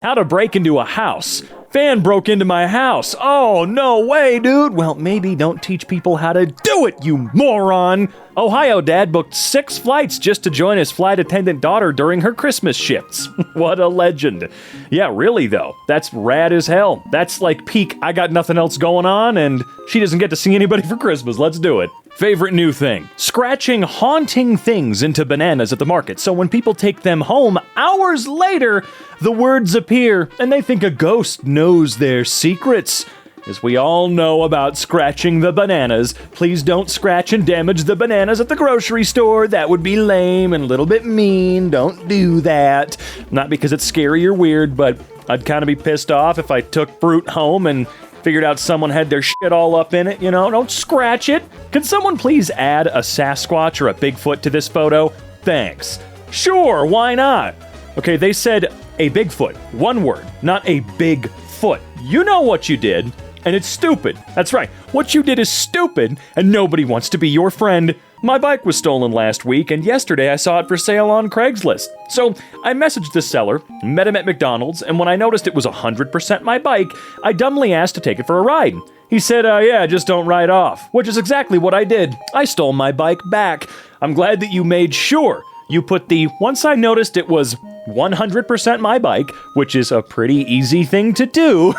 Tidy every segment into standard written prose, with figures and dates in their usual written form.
How to break into a house. Fan broke into my house. Oh, no way, dude. Well, maybe don't teach people how to do it, you moron. Ohio dad booked 6 flights just to join his flight attendant daughter during her Christmas shifts. What a legend. Yeah, really, though. That's rad as hell. That's like peak, I got nothing else going on, and she doesn't get to see anybody for Christmas. Let's do it. Favorite new thing. Scratching haunting things into bananas at the market, so when people take them home, hours later, the words appear, and they think a ghost knows their secrets. As we all know about scratching the bananas, please don't scratch and damage the bananas at the grocery store. That would be lame and a little bit mean. Don't do that. Not because it's scary or weird, but I'd kind of be pissed off if I took fruit home and figured out someone had their shit all up in it, you know? Don't scratch it. Can someone please add a Sasquatch or a Bigfoot to this photo? Thanks. Sure, why not? Okay, they said a Bigfoot. One word, not a big foot. You know what you did, and it's stupid. That's right. What you did is stupid, and nobody wants to be your friend. My bike was stolen last week, and yesterday I saw it for sale on Craigslist. So I messaged the seller, met him at McDonald's, and when I noticed it was 100% my bike, I dumbly asked to take it for a ride. He said, yeah, just don't ride off, which is exactly what I did. I stole my bike back. I'm glad that you made sure you put the, once I noticed it was 100% my bike, which is a pretty easy thing to do.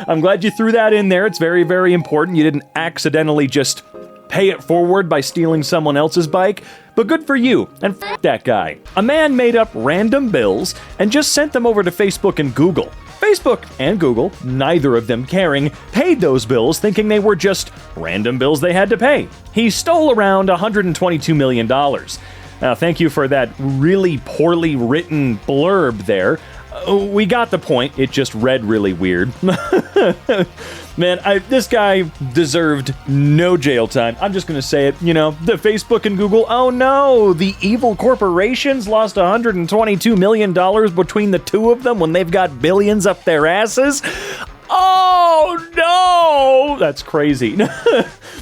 I'm glad you threw that in there. It's very, very important. You didn't accidentally just pay it forward by stealing someone else's bike, but good for you, and f*** that guy. A man made up random bills and just sent them over to Facebook and Google. Facebook and Google, neither of them caring, paid those bills thinking they were just random bills they had to pay. He stole around $122 million. Now, thank you for that really poorly written blurb there. We got the point, it just read really weird. Man, this guy deserved no jail time. I'm just gonna say it, you know, the Facebook and Google, oh no, the evil corporations lost $122 million between the two of them when they've got billions up their asses. Oh no, that's crazy.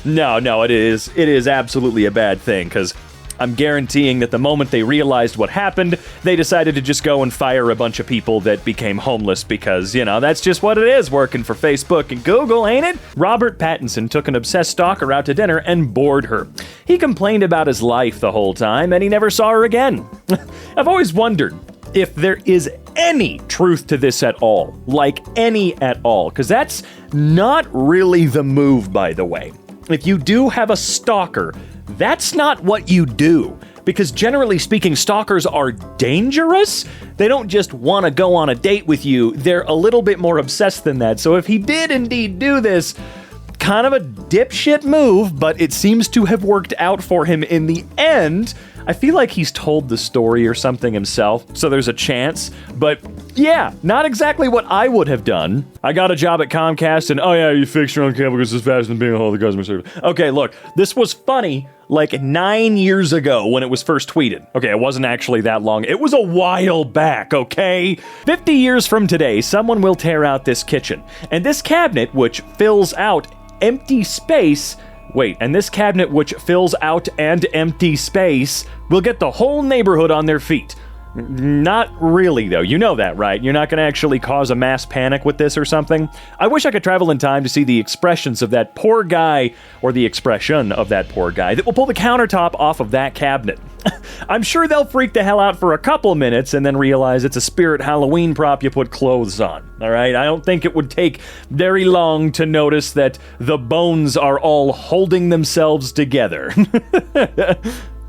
No, it is absolutely a bad thing, because I'm guaranteeing that the moment they realized what happened, they decided to just go and fire a bunch of people that became homeless because, you know, that's just what it is working for Facebook and Google, ain't it? Robert Pattinson took an obsessed stalker out to dinner and bored her. He complained about his life the whole time, and he never saw her again. I've always wondered if there is any truth to this at all. Like, any at all. Because that's not really the move, by the way. If you do have a stalker, that's not what you do, because generally speaking, stalkers are dangerous. They don't just want to go on a date with you. They're a little bit more obsessed than that. So if he did indeed do this, kind of a dipshit move, but it seems to have worked out for him in the end. I feel like he's told the story or something himself, so there's a chance. But yeah, not exactly what I would have done. I got a job at Comcast and, oh yeah, you fixed your own cable because it's faster than being a whole of the customer service. Okay, look, this was funny like 9 years ago when it was first tweeted. Okay, it wasn't actually that long. It was a while back, okay? 50 years from today, someone will tear out this kitchen. And this cabinet, which fills out empty space, and this cabinet which fills out and empty space will get the whole neighborhood on their feet. Not really, though. You know that, right? You're not going to actually cause a mass panic with this or something. I wish I could travel in time to see the expressions of that poor guy, or the expression of that poor guy, that will pull the countertop off of that cabinet. I'm sure they'll freak the hell out for a couple minutes and then realize it's a spirit Halloween prop you put clothes on. All right? I don't think it would take very long to notice that the bones are all holding themselves together.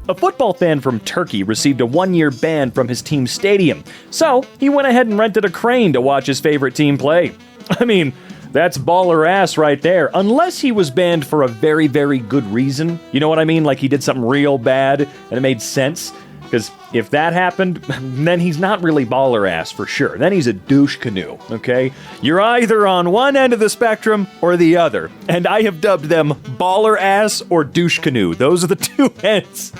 A football fan from Turkey received a 1-year ban from his team's stadium, so he went ahead and rented a crane to watch his favorite team play. I mean, that's baller ass right there, unless he was banned for a very, very good reason. You know what I mean? Like he did something real bad and it made sense. Because if that happened, then he's not really baller ass for sure. Then he's a douche canoe, okay? You're either on one end of the spectrum or the other. And I have dubbed them baller ass or douche canoe. Those are the two ends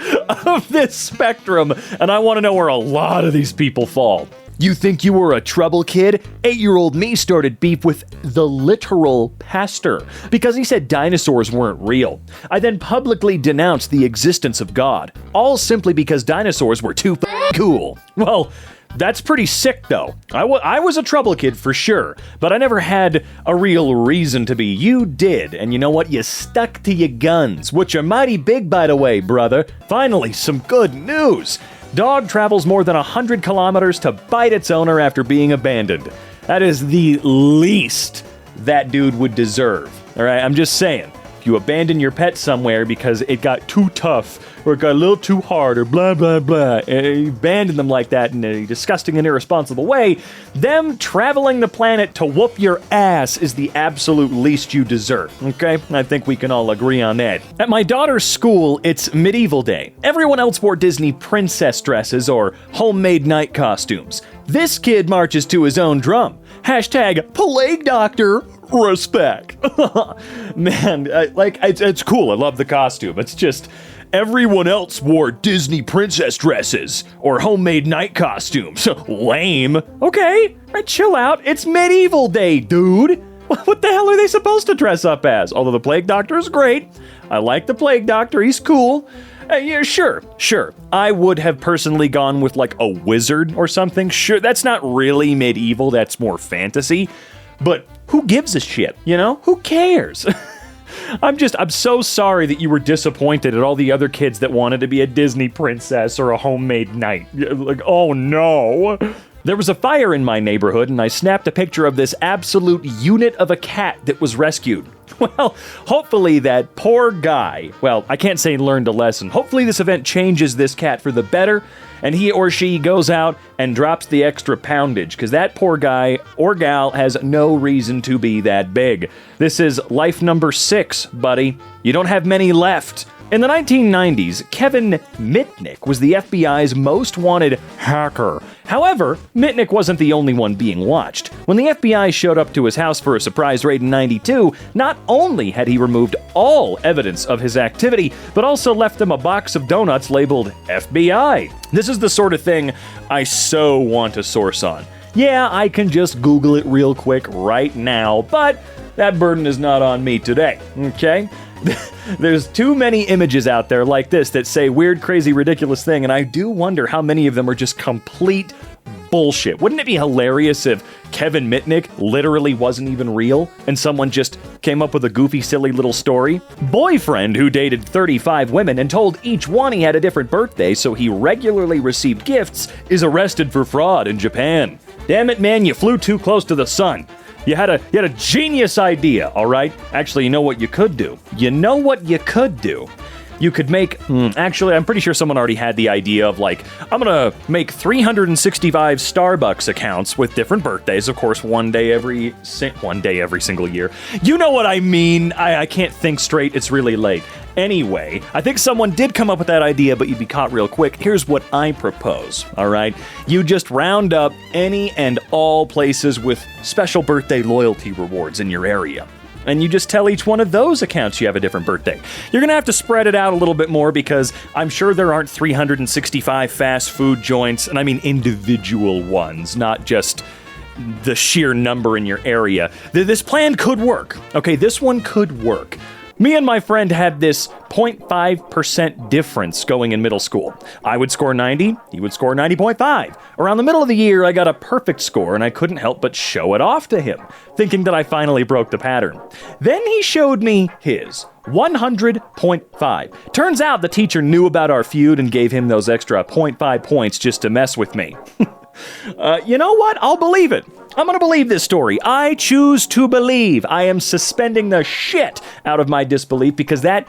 of this spectrum. And I want to know where a lot of these people fall. You think you were a trouble kid? 8-year-old me started beef with the literal pastor because he said dinosaurs weren't real. I then publicly denounced the existence of God, all simply because dinosaurs were too cool. Well, That's pretty sick, though. I was a trouble kid for sure, but I never had a real reason to be. You did, and you know what? You stuck to your guns, which are mighty big, by the way, brother. Finally, some good news. Dog travels more than 100 kilometers to bite its owner after being abandoned. That is the least that dude would deserve. All right, I'm just saying. If you abandon your pet somewhere because it got too tough or it got a little too hard or blah, blah, blah, and you abandon them like that in a disgusting and irresponsible way, them traveling the planet to whoop your ass is the absolute least you deserve, okay? I think we can all agree on that. At my daughter's school, it's medieval day. Everyone else wore Disney princess dresses or homemade night costumes. This kid marches to his own drum. Hashtag plague doctor respect. Man, it's cool. I love the costume. It's just everyone else wore Disney princess dresses or homemade night costumes. Lame. Okay, right, chill out. It's medieval day, dude. What the hell are they supposed to dress up as? Although the plague doctor is great. I like the plague doctor. He's cool. Yeah, sure. I would have personally gone with like a wizard or something. Sure, that's not really medieval. That's more fantasy. But who gives a shit, you know? Who cares? I'm so sorry that you were disappointed at all the other kids that wanted to be a Disney princess or a homemade knight. Like, oh no. There was a fire in my neighborhood, and I snapped a picture of this absolute unit of a cat that was rescued. Well, hopefully that poor guy, well, I can't say learned a lesson. Hopefully this event changes this cat for the better, and he or she goes out and drops the extra poundage, because that poor guy or gal has no reason to be that big. This is life number 6, buddy. You don't have many left. In the 1990s, Kevin Mitnick was the FBI's most wanted hacker. However, Mitnick wasn't the only one being watched. When the FBI showed up to his house for a surprise raid in '92, not only had he removed all evidence of his activity, but also left him a box of donuts labeled FBI. This is the sort of thing I so want a source on. Yeah, I can just Google it real quick right now, but that burden is not on me today, okay? There's too many images out there like this that say weird, crazy, ridiculous thing, and I do wonder how many of them are just complete bullshit. Wouldn't it be hilarious if Kevin Mitnick literally wasn't even real and someone just came up with a goofy, silly little story? Boyfriend who dated 35 women and told each one he had a different birthday so he regularly received gifts is arrested for fraud in Japan. Damn it, man, you flew too close to the sun. You had a genius idea, all right? Actually, you know what you could do? You could make, actually, I'm pretty sure someone already had the idea of like, I'm gonna make 365 Starbucks accounts with different birthdays, of course, one day every single year. You know what I mean? I can't think straight, it's really late. Anyway, I think someone did come up with that idea, but you'd be caught real quick. Here's what I propose, all right? You just round up any and all places with special birthday loyalty rewards in your area. And you just tell each one of those accounts you have a different birthday. You're going to have to spread it out a little bit more because I'm sure there aren't 365 fast food joints, and I mean individual ones, not just the sheer number in your area. This plan could work. Okay, this one could work. Me and my friend had this 0.5% difference going in middle school. I would score 90, he would score 90.5. Around the middle of the year, I got a perfect score, and I couldn't help but show it off to him, thinking that I finally broke the pattern. Then he showed me his 100.5. Turns out the teacher knew about our feud and gave him those extra 0.5 points just to mess with me. You know what? I'll believe it. I'm gonna believe this story. I choose to believe. I am suspending the shit out of my disbelief because that,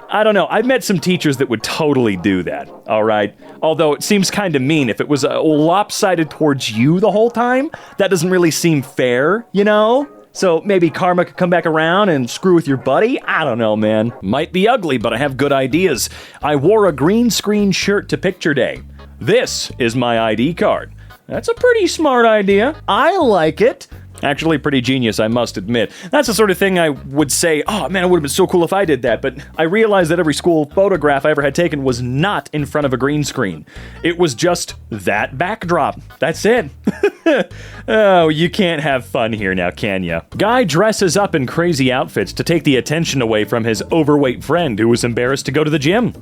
I don't know, I've met some teachers that would totally do that, all right? Although it seems kind of mean. If it was lopsided towards you the whole time, that doesn't really seem fair, you know? So maybe karma could come back around and screw with your buddy? I don't know, man. Might be ugly, but I have good ideas. I wore a green screen shirt to picture day. This is my ID card. That's a pretty smart idea. I like it. Actually, pretty genius, I must admit. That's the sort of thing I would say, oh man, it would have been so cool if I did that, but I realized that every school photograph I ever had taken was not in front of a green screen. It was just that backdrop. That's it. Oh, you can't have fun here now, can ya? Guy dresses up in crazy outfits to take the attention away from his overweight friend who was embarrassed to go to the gym.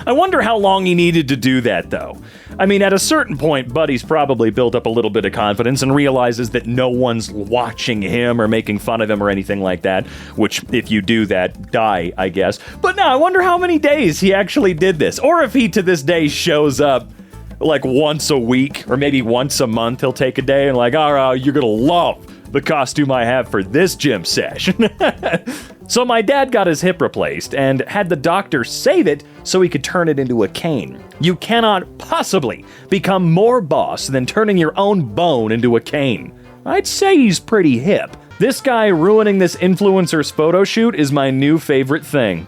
I wonder how long he needed to do that, though. I mean, at a certain point, Buddy's probably built up a little bit of confidence and realizes that no one's watching him or making fun of him or anything like that, which, if you do that, die, I guess. But no, I wonder how many days he actually did this, or if he to this day shows up like once a week, or maybe once a month he'll take a day and like, all right, you're gonna love the costume I have for this gym session. So my dad got his hip replaced and had the doctor save it so he could turn it into a cane. You cannot possibly become more boss than turning your own bone into a cane. I'd say he's pretty hip. This guy ruining this influencer's photo shoot is my new favorite thing.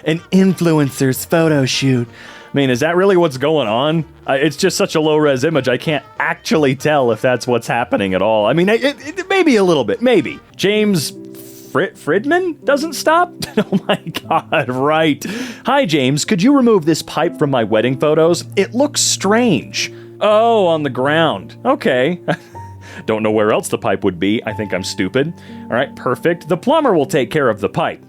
An influencer's photo shoot. I mean, is that really what's going on? It's just such a low-res image, I can't actually tell if that's what's happening at all. I mean, it maybe a little bit, maybe. James Friedman doesn't stop? Oh my god, right. Hi, James, could you remove this pipe from my wedding photos? It looks strange. Oh, on the ground. Okay. Don't know where else the pipe would be. I think I'm stupid. All right, perfect. The plumber will take care of the pipe.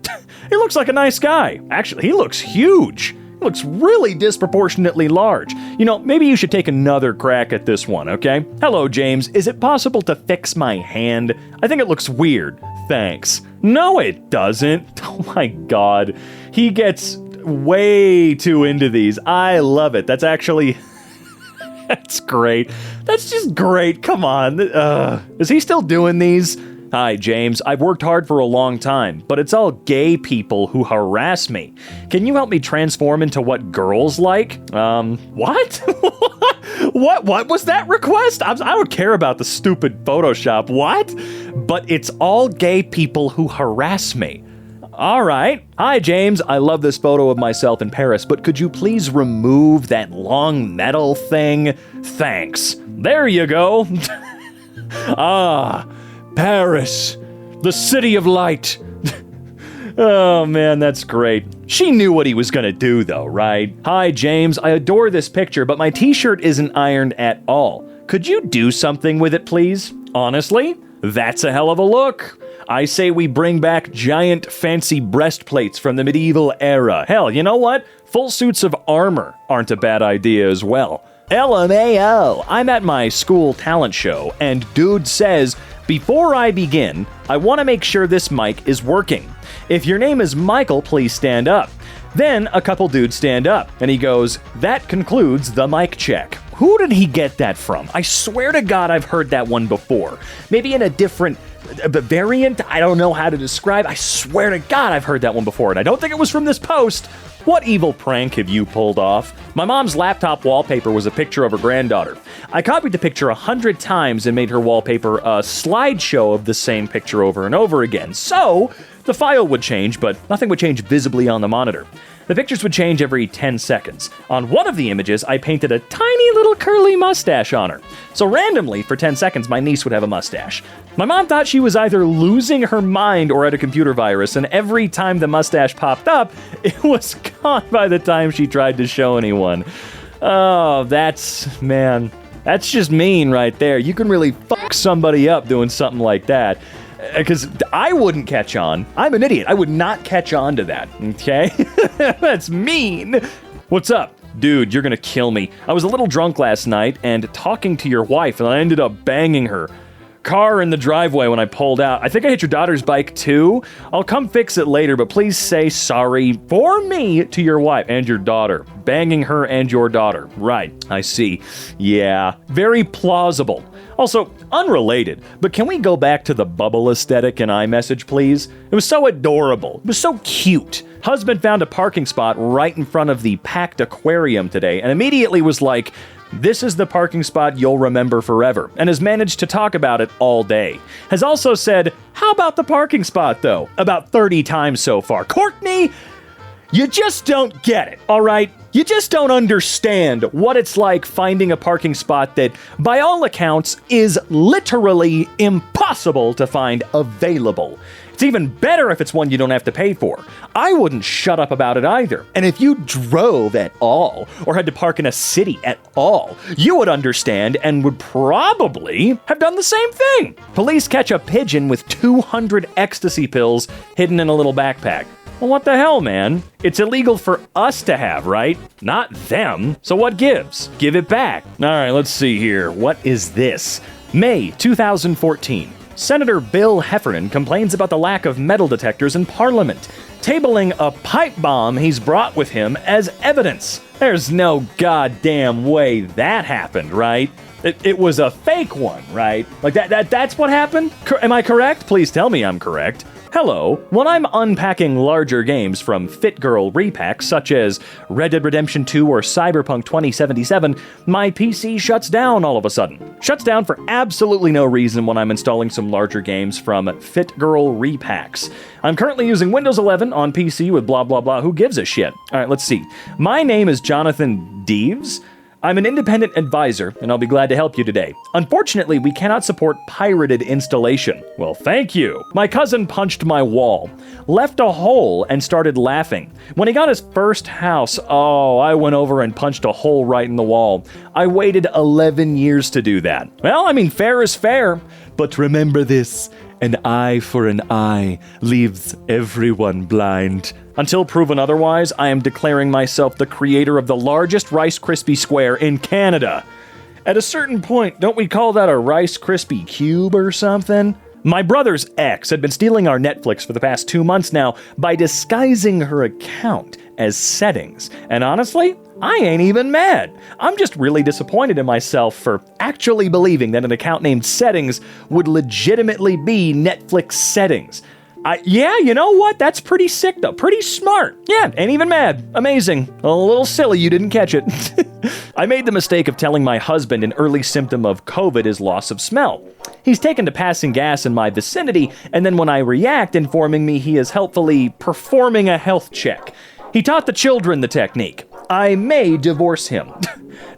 He looks like a nice guy. Actually, he looks huge. Looks really disproportionately large. You know, maybe you should take another crack at this one, okay? Hello, James. Is it possible to fix my hand? I think it looks weird. Thanks. No, it doesn't. Oh my god. He gets way too into these. I love it. That's actually... That's great. That's just great. Come on. Is he still doing these? Hi, James. I've worked hard for a long time, but it's all gay people who harass me. Can you help me transform into what girls like? What? What was that request? I don't care about the stupid Photoshop. What? But it's all gay people who harass me. All right. Hi, James. I love this photo of myself in Paris, but could you please remove that long metal thing? Thanks. There you go. Paris, the city of light. Oh man, that's great. She knew what he was gonna do though, right? Hi, James. I adore this picture, but my t-shirt isn't ironed at all. Could you do something with it, please? Honestly, that's a hell of a look. I say we bring back giant fancy breastplates from the medieval era. Hell, you know what? Full suits of armor aren't a bad idea as well. LMAO, I'm at my school talent show, and dude says, before I begin, I want to make sure this mic is working. If your name is Michael, please stand up. Then a couple dudes stand up, and he goes, that concludes the mic check. Who did he get that from? I swear to God I've heard that one before. Maybe in a different variant, I don't know how to describe. I swear to God I've heard that one before, and I don't think it was from this post. What evil prank have you pulled off? My mom's laptop wallpaper was a picture of her granddaughter. I copied the picture 100 times and made her wallpaper a slideshow of the same picture over and over again. So, the file would change, but nothing would change visibly on the monitor. The pictures would change every 10 seconds. On one of the images, I painted a tiny little curly mustache on her. So randomly, for 10 seconds, my niece would have a mustache. My mom thought she was either losing her mind or had a computer virus, and every time the mustache popped up, it was gone by the time she tried to show anyone. Oh, that's just mean right there. You can really fuck somebody up doing something like that. Because I wouldn't catch on. I'm an idiot. I would not catch on to that, okay? That's mean. What's up? Dude, you're gonna kill me. I was a little drunk last night and talking to your wife, and I ended up banging her. Car in the driveway when I pulled out. I think I hit your daughter's bike too. I'll come fix it later, but please say sorry for me to your wife and your daughter. Banging her and your daughter. Right, I see. Yeah, very plausible. Also, unrelated, but can we go back to the bubble aesthetic in iMessage, please? It was so adorable. It was so cute. Husband found a parking spot right in front of the packed aquarium today and immediately was like, this is the parking spot you'll remember forever, and has managed to talk about it all day. Has also said, how about the parking spot though? About 30 times so far. Courtney, you just don't get it, all right? You just don't understand what it's like finding a parking spot that, by all accounts, is literally impossible impossible to find available. It's even better if it's one you don't have to pay for. I wouldn't shut up about it either. And if you drove at all, or had to park in a city at all, you would understand and would probably have done the same thing. Police catch a pigeon with 200 ecstasy pills hidden in a little backpack. Well, what the hell, man? It's illegal for us to have, right? Not them. So what gives? Give it back. All right, let's see here. What is this? May 2014. Senator Bill Heffernan complains about the lack of metal detectors in Parliament, tabling a pipe bomb he's brought with him as evidence. There's no goddamn way that happened, right? It was a fake one, right? Like that's what happened? Am I correct? Please tell me I'm correct. Hello, when I'm unpacking larger games from Fit Girl repacks such as Red Dead Redemption 2 or Cyberpunk 2077, my PC shuts down all of a sudden. Shuts down for absolutely no reason when I'm installing some larger games from Fit Girl repacks. I'm currently using Windows 11 on PC with blah blah blah, who gives a shit? Alright, let's see. My name is Jonathan Deves. I'm an independent advisor, and I'll be glad to help you today. Unfortunately, we cannot support pirated installation. Well, thank you. My cousin punched my wall, left a hole, and started laughing. When he got his first house, I went over and punched a hole right in the wall. I waited 11 years to do that. Well, I mean, fair is fair, but remember this. An eye for an eye leaves everyone blind. Until proven otherwise, I am declaring myself the creator of the largest Rice Krispie square in Canada. At a certain point, don't we call that a Rice Krispie cube or something? My brother's ex had been stealing our Netflix for the past 2 months now by disguising her account as settings. And honestly, I ain't even mad. I'm just really disappointed in myself for actually believing that an account named Settings would legitimately be Netflix settings. Yeah, you know what? That's pretty sick though. Pretty smart. Yeah, ain't even mad. Amazing. A little silly you didn't catch it. I made the mistake of telling my husband an early symptom of COVID is loss of smell. He's taken to passing gas in my vicinity, and then when I react, informing me he is helpfully performing a health check. He taught the children the technique. I may divorce him.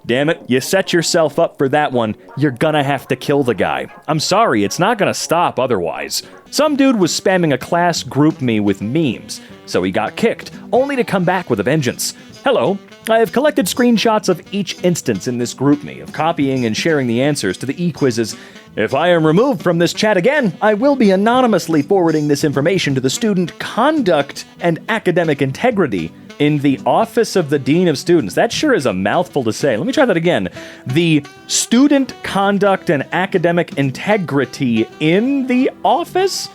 Damn it, you set yourself up for that one. You're gonna have to kill the guy. I'm sorry, it's not gonna stop otherwise. Some dude was spamming a class group me with memes, so he got kicked, only to come back with a vengeance. Hello, I have collected screenshots of each instance in this group me of copying and sharing the answers to the e-quizzes. If I am removed from this chat again, I will be anonymously forwarding this information to the Student Conduct and Academic Integrity in the Office of the Dean of Students. That sure is a mouthful to say. Let me try that again. The Student Conduct and Academic Integrity in the Office?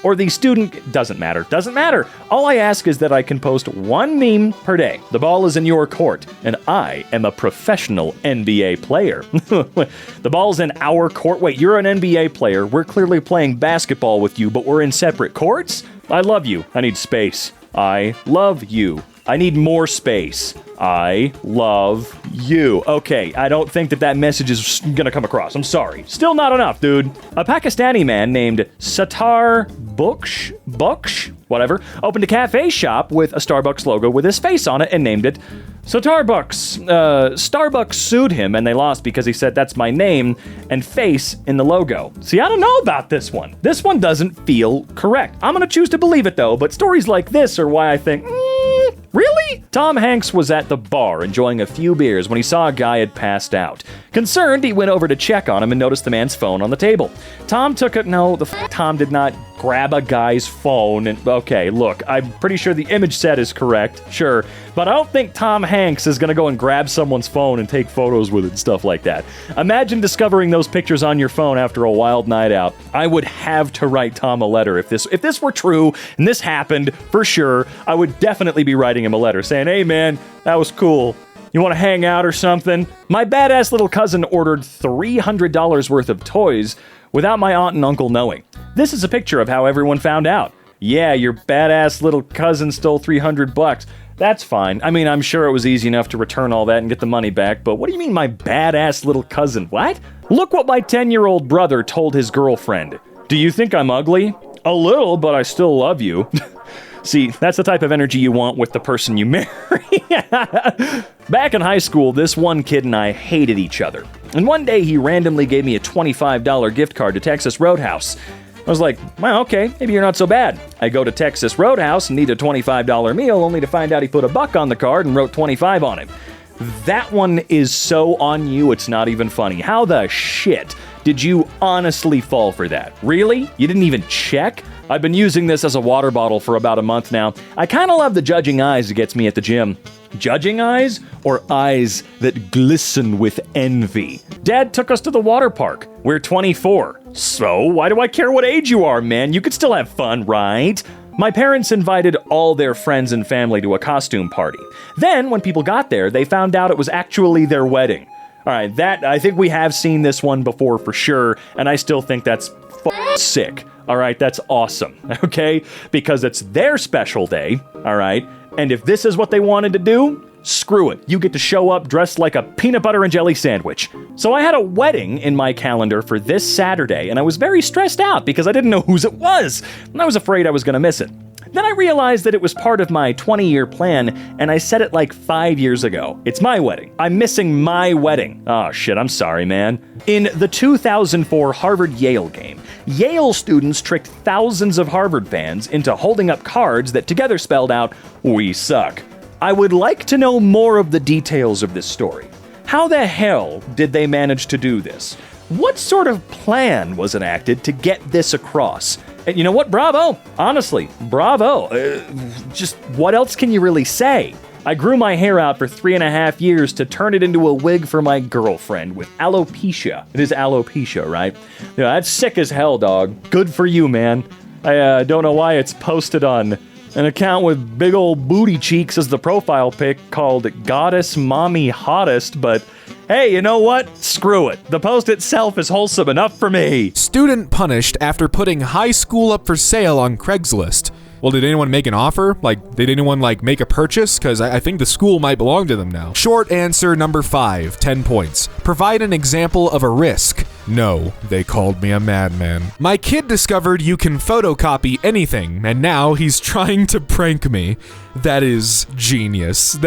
Or the student, doesn't matter. Doesn't matter. All I ask is that I can post one meme per day. The ball is in your court, and I am a professional NBA player. The ball's in our court. Wait, you're an NBA player. We're clearly playing basketball with you, but we're in separate courts? I love you. I need space. I love you. I need more space. I love you. Okay, I don't think that message is gonna come across. I'm sorry. Still not enough, dude. A Pakistani man named Sattar Buksh, whatever, opened a cafe shop with a Starbucks logo with his face on it and named it Starbucks. Starbucks sued him and they lost because he said that's my name and face in the logo. See, I don't know about this one. This one doesn't feel correct. I'm gonna choose to believe it though, but stories like this are why I think, really? Tom Hanks was at the bar enjoying a few beers when he saw a guy had passed out. Concerned, he went over to check on him and noticed the man's phone on the table. Tom took it. No, Tom did not grab a guy's phone and, okay, look, I'm pretty sure the image set is correct, sure, but I don't think Tom Hanks is gonna go and grab someone's phone and take photos with it and stuff like that. Imagine discovering those pictures on your phone after a wild night out. I would have to write Tom a letter if this were true and this happened for sure. I would definitely be writing him a letter saying, hey man, that was cool. You want to hang out or something? My badass little cousin ordered $300 worth of toys without my aunt and uncle knowing. This is a picture of how everyone found out. Yeah, your badass little cousin stole $300. That's fine. I mean, I'm sure it was easy enough to return all that and get the money back, but what do you mean my badass little cousin? What? Look what my 10-year-old brother told his girlfriend. Do you think I'm ugly? A little, but I still love you. See, that's the type of energy you want with the person you marry. Back in high school, this one kid and I hated each other. And one day he randomly gave me a $25 gift card to Texas Roadhouse. I was like, well, okay, maybe you're not so bad. I go to Texas Roadhouse and need a $25 meal, only to find out he put $1 on the card and wrote 25 on it. That one is so on you, it's not even funny. How the shit did you honestly fall for that? Really? You didn't even check? I've been using this as a water bottle for about a month now. I kind of love the judging eyes it gets me at the gym. Judging eyes or eyes that glisten with envy? Dad took us to the water park. We're 24. So why do I care what age you are, man? You could still have fun, right? My parents invited all their friends and family to a costume party. Then, when people got there, they found out it was actually their wedding. All right, I think we have seen this one before for sure, and I still think that's sick. All right, that's awesome, okay? Because it's their special day, all right? And if this is what they wanted to do, screw it. You get to show up dressed like a peanut butter and jelly sandwich. So I had a wedding in my calendar for this Saturday, and I was very stressed out because I didn't know whose it was, and I was afraid I was going to miss it. Then I realized that it was part of my 20-year plan, and I said it like 5 years ago. It's my wedding. I'm missing my wedding. Oh shit, I'm sorry, man. In the 2004 Harvard-Yale game, Yale students tricked thousands of Harvard fans into holding up cards that together spelled out, "We suck." I would like to know more of the details of this story. How the hell did they manage to do this? What sort of plan was enacted to get this across? And you know what? Bravo. Honestly, bravo. Just what else can you really say? I grew my hair out for 3.5 years to turn it into a wig for my girlfriend with alopecia. It is alopecia, right? Yeah, that's sick as hell, dog. Good for you, man. I don't know why it's posted on an account with big old booty cheeks as the profile pic called Goddess Mommy Hottest, but hey, you know what? Screw it. The post itself is wholesome enough for me. Student punished after putting high school up for sale on Craigslist. Well, did anyone make an offer? Did anyone, make a purchase? Because I think the school might belong to them now. Short answer number 5, 10 points. Provide an example of a risk. No, they called me a madman. My kid discovered you can photocopy anything, and now he's trying to prank me. That is genius.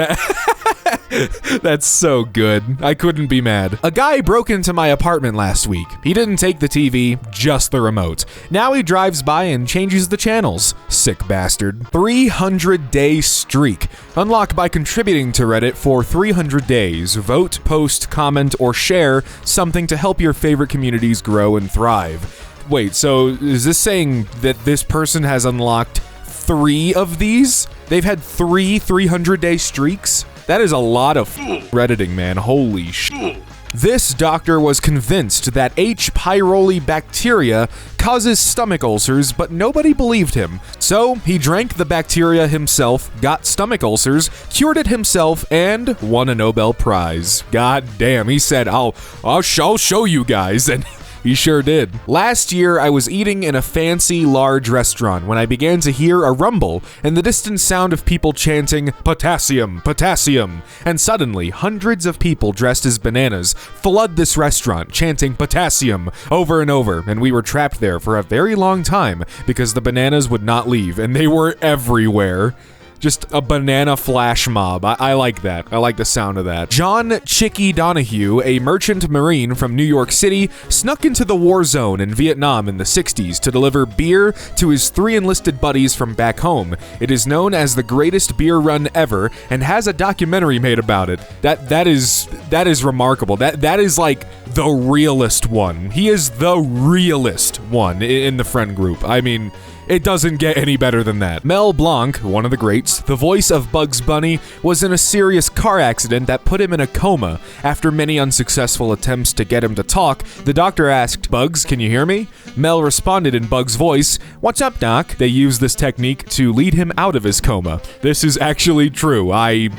That's so good. I couldn't be mad. A guy broke into my apartment last week. He didn't take the TV, just the remote. Now he drives by and changes the channels. Sick bastard. 300-day streak. Unlock by contributing to Reddit for 300 days. Vote, post, comment, or share something to help your favorite communities grow and thrive. Wait, so is this saying that this person has unlocked 3 of these? They've had 3 300-day streaks? That is a lot of Redditing, man. Holy shit. This doctor was convinced that H. pylori bacteria causes stomach ulcers, but nobody believed him. So he drank the bacteria himself, got stomach ulcers, cured it himself, and won a Nobel Prize. God damn, he said, I'll show you guys, and he sure did. Last year, I was eating in a fancy, large restaurant when I began to hear a rumble and the distant sound of people chanting, "Potassium, potassium." And suddenly, hundreds of people dressed as bananas flood this restaurant, chanting "Potassium" over and over, and we were trapped there for a very long time because the bananas would not leave, and they were everywhere. Just a banana flash mob. I like that. I like the sound of that. John Chicky Donahue, a merchant marine from New York City, snuck into the war zone in Vietnam in the 60s to deliver beer to his 3 enlisted buddies from back home. It is known as the greatest beer run ever and has a documentary made about it. That is remarkable. That is like the realest one. He is the realest one in the friend group. I mean, it doesn't get any better than that. Mel Blanc, one of the greats, the voice of Bugs Bunny, was in a serious car accident that put him in a coma. After many unsuccessful attempts to get him to talk, the doctor asked, "Bugs, can you hear me?" Mel responded in Bugs' voice, "What's up, Doc?" They used this technique to lead him out of his coma. This is actually true. I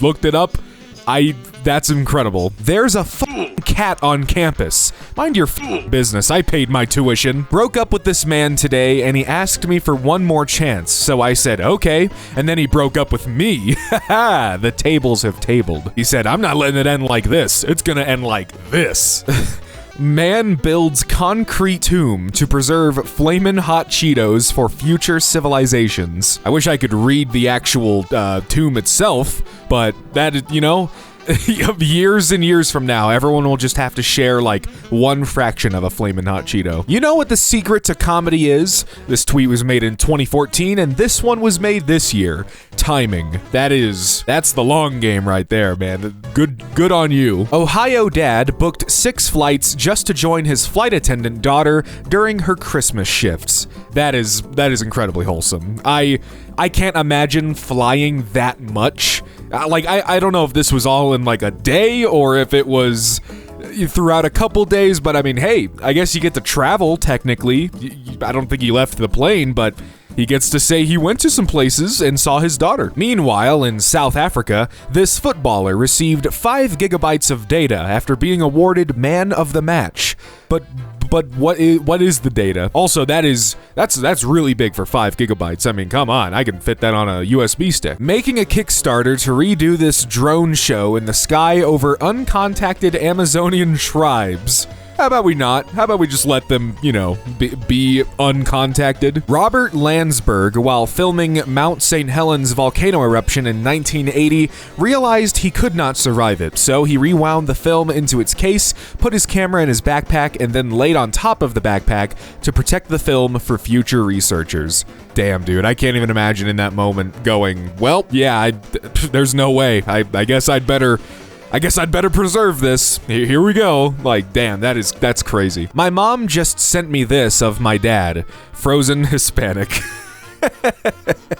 looked it up. That's incredible. There's a cat on campus. Mind your business. I paid my tuition. Broke up with this man today, and he asked me for one more chance. So I said, okay. And then he broke up with me. Haha, the tables have tabled. He said, I'm not letting it end like this. It's gonna end like this. Man builds concrete tomb to preserve flamin' hot Cheetos for future civilizations. I wish I could read the actual tomb itself, but that, you know, years and years from now, everyone will just have to share like one fraction of a flamin' hot Cheeto. You know what the secret to comedy is? This tweet was made in 2014 and this one was made this year. Timing. That's the long game right there, man. Good on you. Ohio dad booked 6 flights just to join his flight attendant daughter during her Christmas shifts. That is incredibly wholesome. I can't imagine flying that much. I don't know if this was all in like a day or if it was throughout a couple days, but I mean, hey, I guess you get to travel technically. I don't think he left the plane, but he gets to say he went to some places and saw his daughter. Meanwhile, in South Africa, this footballer received 5 gigabytes of data after being awarded Man of the Match. But what is the data? Also, that's really big for 5 gigabytes. I mean, come on, I can fit that on a USB stick. Making a Kickstarter to redo this drone show in the sky over uncontacted Amazonian tribes. How about we not? How about we just let them, you know, be uncontacted? Robert Landsberg, while filming Mount St. Helens volcano eruption in 1980, realized he could not survive it, so he rewound the film into its case, put his camera in his backpack, and then laid on top of the backpack to protect the film for future researchers. Damn, dude, I can't even imagine in that moment going, well, yeah, there's no way. I guess I'd better preserve this. Here we go. Like, damn, that's crazy. My mom just sent me this of my dad. Frozen Hispanic.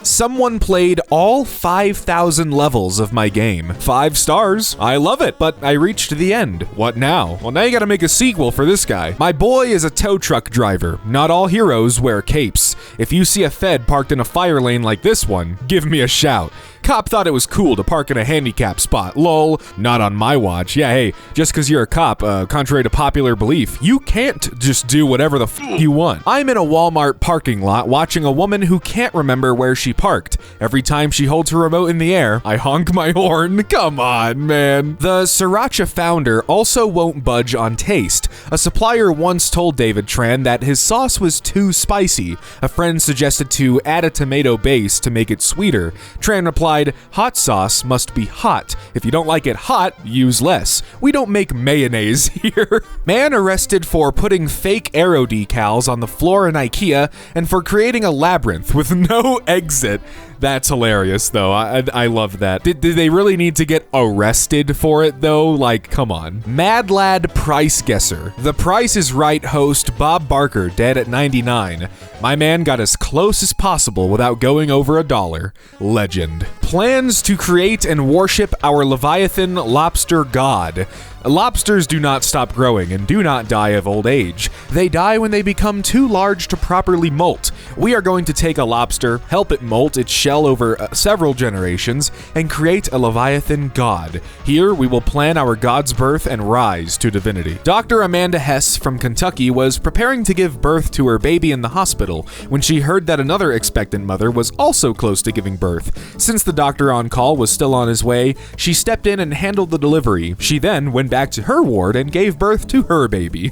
Someone played all 5,000 levels of my game. 5 stars. I love it, but I reached the end. What now? Well, now you gotta make a sequel for this guy. My boy is a tow truck driver. Not all heroes wear capes. If you see a Fed parked in a fire lane like this one, give me a shout. Cop thought it was cool to park in a handicap spot. Lol, not on my watch. Yeah, hey, just cause you're a cop, contrary to popular belief, you can't just do whatever the you want. I'm in a Walmart parking lot watching a woman who can't remember where she parked. Every time she holds her remote in the air, I honk my horn. Come on, man. The Sriracha founder also won't budge on taste. A supplier once told David Tran that his sauce was too spicy. A friend suggested to add a tomato base to make it sweeter. Tran replied, hot sauce must be hot. If you don't like it hot, use less. We don't make mayonnaise here. Man arrested for putting fake arrow decals on the floor in IKEA and for creating a labyrinth with no exit. That's hilarious, though. I love that. Did they really need to get arrested for it, though? Like, come on. Mad Lad Price Guesser. The Price is Right host Bob Barker, dead at 99. My man got as close as possible without going over $1. Legend. Plans to create and worship our Leviathan lobster god. Lobsters do not stop growing and do not die of old age. They die when they become too large to properly molt. We are going to take a lobster, help it molt its shell over several generations, and create a Leviathan god. Here, we will plan our god's birth and rise to divinity. Dr. Amanda Hess from Kentucky was preparing to give birth to her baby in the hospital when she heard that another expectant mother was also close to giving birth. Since the doctor on call was still on his way, she stepped in and handled the delivery. She then went back to her ward and gave birth to her baby.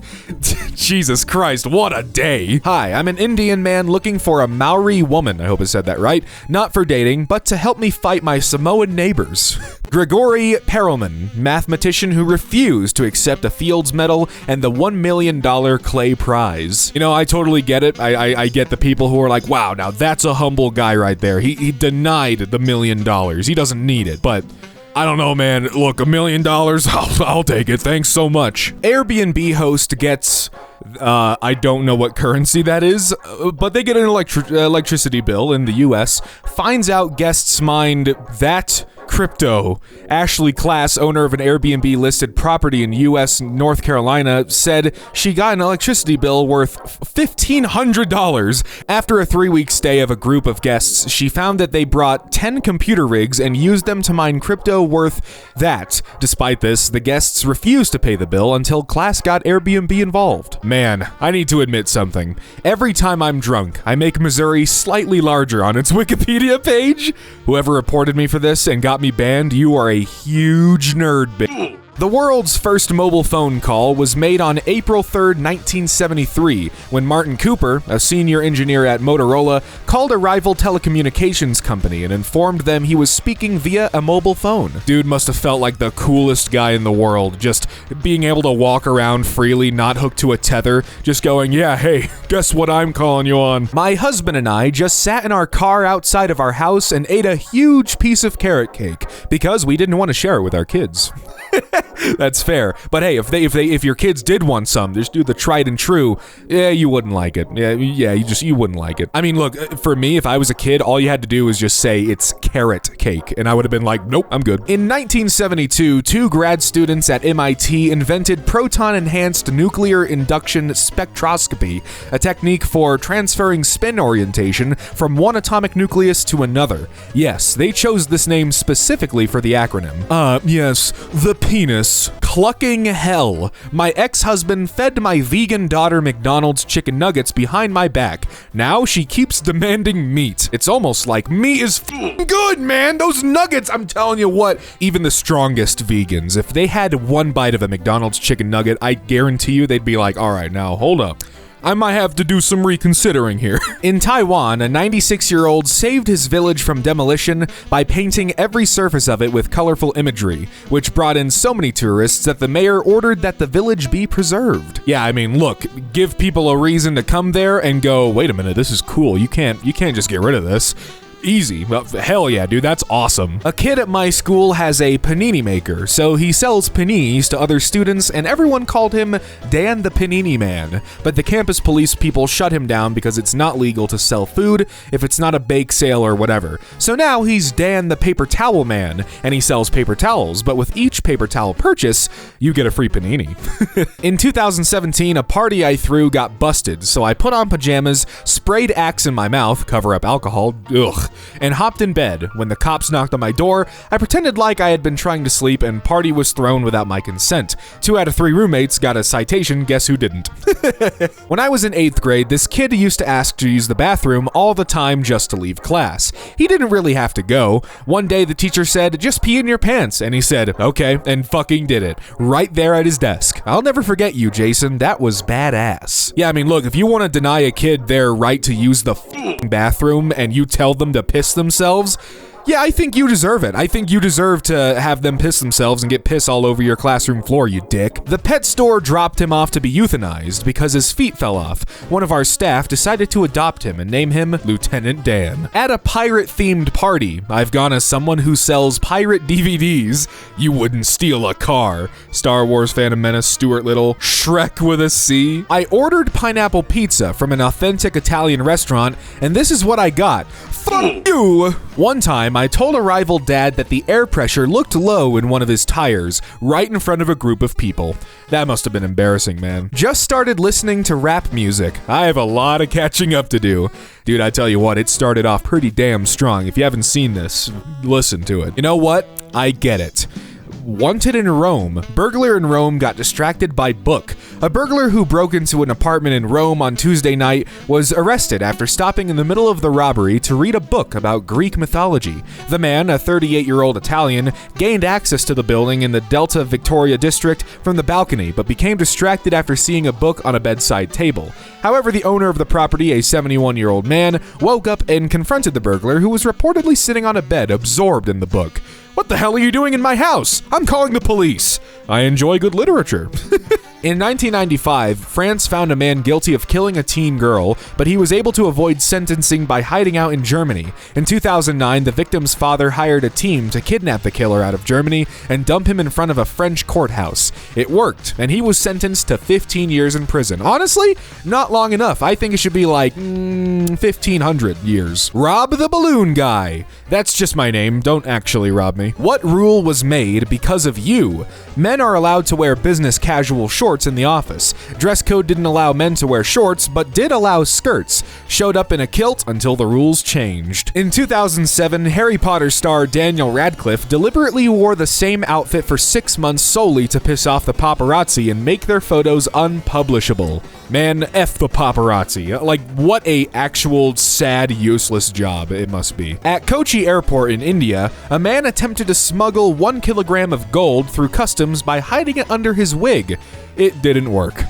Jesus Christ, what a day. Hi, I'm an Indian man looking for a Maori woman, I hope I said that right, not for dating, but to help me fight my Samoan neighbors. Gregory Perelman, mathematician who refused to accept a Fields Medal and the $1 million Clay Prize. You know, I totally get it. I get the people who are like, wow, now that's a humble guy right there. He denied the $1 million. He doesn't need it, but I don't know, man. Look, $1 million, I'll take it. Thanks so much. Airbnb host gets, I don't know what currency that is, but they get an electricity bill in the US, finds out guests mined that crypto. Ashley Class, owner of an Airbnb listed property in US North Carolina, said she got an electricity bill worth $1,500. After a 3-week stay of a group of guests, she found that they brought 10 computer rigs and used them to mine crypto worth that. Despite this, the guests refused to pay the bill until Class got Airbnb involved. Man, I need to admit something. Every time I'm drunk, I make Missouri slightly larger on its Wikipedia page. Whoever reported me for this and got me banned, you are a huge nerd, bitch. The world's first mobile phone call was made on April 3rd, 1973, when Martin Cooper, a senior engineer at Motorola, called a rival telecommunications company and informed them he was speaking via a mobile phone. Dude must have felt like the coolest guy in the world, just being able to walk around freely, not hooked to a tether, just going, yeah, hey, guess what I'm calling you on? My husband and I just sat in our car outside of our house and ate a huge piece of carrot cake because we didn't want to share it with our kids. That's fair. But hey, if your kids did want some, just do the tried and true. Yeah, you wouldn't like it. You wouldn't like it. I mean, look, for me, if I was a kid, all you had to do was just say it's carrot cake, and I would have been like, nope, I'm good. In 1972, two grad students at MIT invented proton-enhanced nuclear induction spectroscopy, a technique for transferring spin orientation from one atomic nucleus to another. Yes, they chose this name specifically for the acronym. Yes, the penis. Clucking hell. My ex-husband fed my vegan daughter McDonald's chicken nuggets behind my back. Now she keeps demanding meat. It's almost like meat is good, man. Those nuggets, I'm telling you what. Even the strongest vegans, if they had one bite of a McDonald's chicken nugget, I guarantee you they'd be like, all right, now hold up. I might have to do some reconsidering here. In Taiwan, a 96-year-old saved his village from demolition by painting every surface of it with colorful imagery, which brought in so many tourists that the mayor ordered that the village be preserved. Yeah, I mean, look, give people a reason to come there and go, wait a minute, this is cool. You can't just get rid of this. Easy. Well, hell yeah, dude, that's awesome. A kid at my school has a panini maker, so he sells paninis to other students, and everyone called him Dan the Panini Man. But the campus police people shut him down because it's not legal to sell food if it's not a bake sale or whatever. So now he's Dan the Paper Towel Man, and he sells paper towels, but with each paper towel purchase, you get a free panini. In 2017, a party I threw got busted, so I put on pajamas, sprayed Axe in my mouth, cover up alcohol, and hopped in bed. When the cops knocked on my door, I pretended like I had been trying to sleep and party was thrown without my consent. 2 out of 3 roommates got a citation, guess who didn't? When I was in 8th grade, this kid used to ask to use the bathroom all the time just to leave class. He didn't really have to go. One day the teacher said, just pee in your pants, and he said, okay, and fucking did it. Right there at his desk. I'll never forget you, Jason. That was badass. Yeah, I mean, look, if you want to deny a kid their right to use the bathroom and you tell them to piss themselves, yeah, I think you deserve it. I think you deserve to have them piss themselves and get piss all over your classroom floor, you dick. The pet store dropped him off to be euthanized because his feet fell off. One of our staff decided to adopt him and name him Lieutenant Dan. At a pirate-themed party, I've gone as someone who sells pirate DVDs. You wouldn't steal a car. Star Wars Phantom Menace, Stuart Little, Shrek with a C. I ordered pineapple pizza from an authentic Italian restaurant, and this is what I got. Fuck you! One time, I told a rival dad that the air pressure looked low in one of his tires, right in front of a group of people. That must have been embarrassing, man. Just started listening to rap music. I have a lot of catching up to do. Dude, I tell you what, it started off pretty damn strong. If you haven't seen this, listen to it. You know what? I get it. Wanted in Rome. Burglar in Rome got distracted by book. A burglar who broke into an apartment in Rome on Tuesday night was arrested after stopping in the middle of the robbery to read a book about Greek mythology. The man, a 38-year-old Italian, gained access to the building in the Delta Victoria district from the balcony, but became distracted after seeing a book on a bedside table. However, the owner of the property, a 71-year-old man, woke up and confronted the burglar, who was reportedly sitting on a bed absorbed in the book. What the hell are you doing in my house? I'm calling the police. I enjoy good literature. In 1995, France found a man guilty of killing a teen girl, but he was able to avoid sentencing by hiding out in Germany. In 2009, the victim's father hired a team to kidnap the killer out of Germany and dump him in front of a French courthouse. It worked, and he was sentenced to 15 years in prison. Honestly, not long enough. I think it should be like 1,500 years. Rob the Balloon Guy. That's just my name. Don't actually rob me. What rule was made because of you? Men are allowed to wear business casual shorts in the office. Dress code didn't allow men to wear shorts, but did allow skirts. Showed up in a kilt until the rules changed. In 2007, Harry Potter star Daniel Radcliffe deliberately wore the same outfit for 6 months solely to piss off the paparazzi and make their photos unpublishable. Man, F the paparazzi. Like, what a actual sad, useless job it must be. At Kochi Airport in India, a man attempted to smuggle 1 kilogram of gold through customs by hiding it under his wig. It didn't work.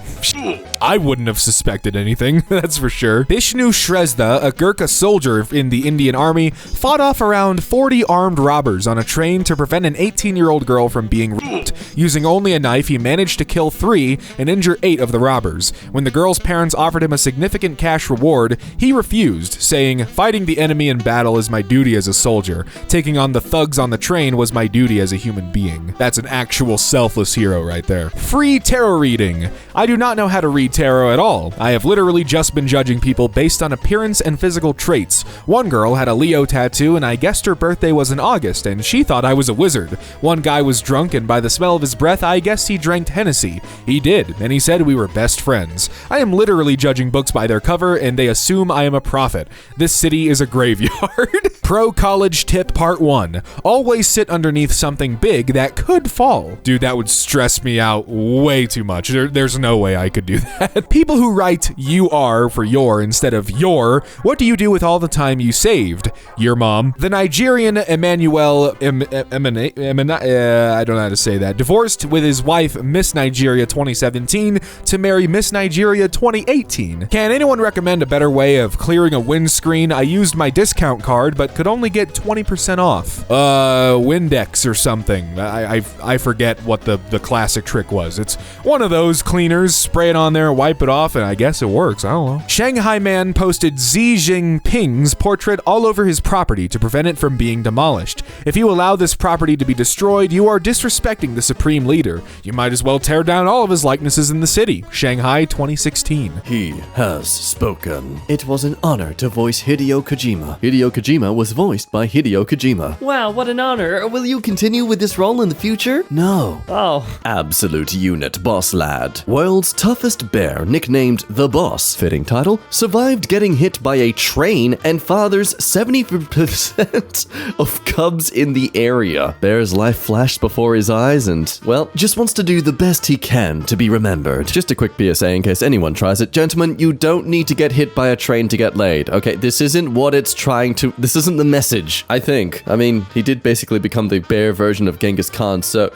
I wouldn't have suspected anything, that's for sure. Bishnu Shrestha, a Gurkha soldier in the Indian Army, fought off around 40 armed robbers on a train to prevent an 18-year-old girl from being raped. Using only a knife, he managed to kill 3 and injure 8 of the robbers. When the girl's parents offered him a significant cash reward, he refused, saying, "Fighting the enemy in battle is my duty as a soldier. Taking on the thugs on the train was my duty as a human being." That's an actual selfless hero right there. Free tarot reading. I do not know how to read tarot at all. I have literally just been judging people based on appearance and physical traits. One girl had a Leo tattoo and I guessed her birthday was in August and she thought I was a wizard. One guy was drunk and by the smell of his breath I guessed he drank Hennessy. He did, and he said we were best friends. I am literally judging books by their cover and they assume I am a prophet. This city is a graveyard. Pro college tip part 1. Always sit underneath something big that could fall. Dude, that would stress me out way too much. There's no way I could do that. People who write "you are" for your instead of your, what do you do with all the time you saved? Your mom. The Nigerian Emmanuel I don't know how to say that, divorced with his wife Miss Nigeria 2017 to marry Miss Nigeria 2018. Can anyone recommend a better way of clearing a windscreen? I used my discount card but could only get 20% off. Windex or something. I forget what the classic trick was. It's one of those cleaners, spray it on there, wipe it off, and I guess it works. I don't know. Shanghai man posted Xi Jinping's portrait all over his property to prevent it from being demolished. If you allow this property to be destroyed, you are disrespecting the supreme leader. You might as well tear down all of his likenesses in the city. Shanghai 2016. He has spoken. It was an honor to voice Hideo Kojima. Hideo Kojima was voiced by Hideo Kojima. Wow, what an honor. Will you continue with this role in the future? No. Oh. Absolute unit boss lad. World's toughest bear, nicknamed The Boss, fitting title, survived getting hit by a train and fathers 70% of cubs in the area. Bear's life flashed before his eyes and, well, just wants to do the best he can to be remembered. Just a quick PSA in case anyone tries it. Gentlemen, you don't need to get hit by a train to get laid. Okay, this isn't what it's trying to... This isn't the message, I think. I mean, he did basically become the bear version of Genghis Khan, so...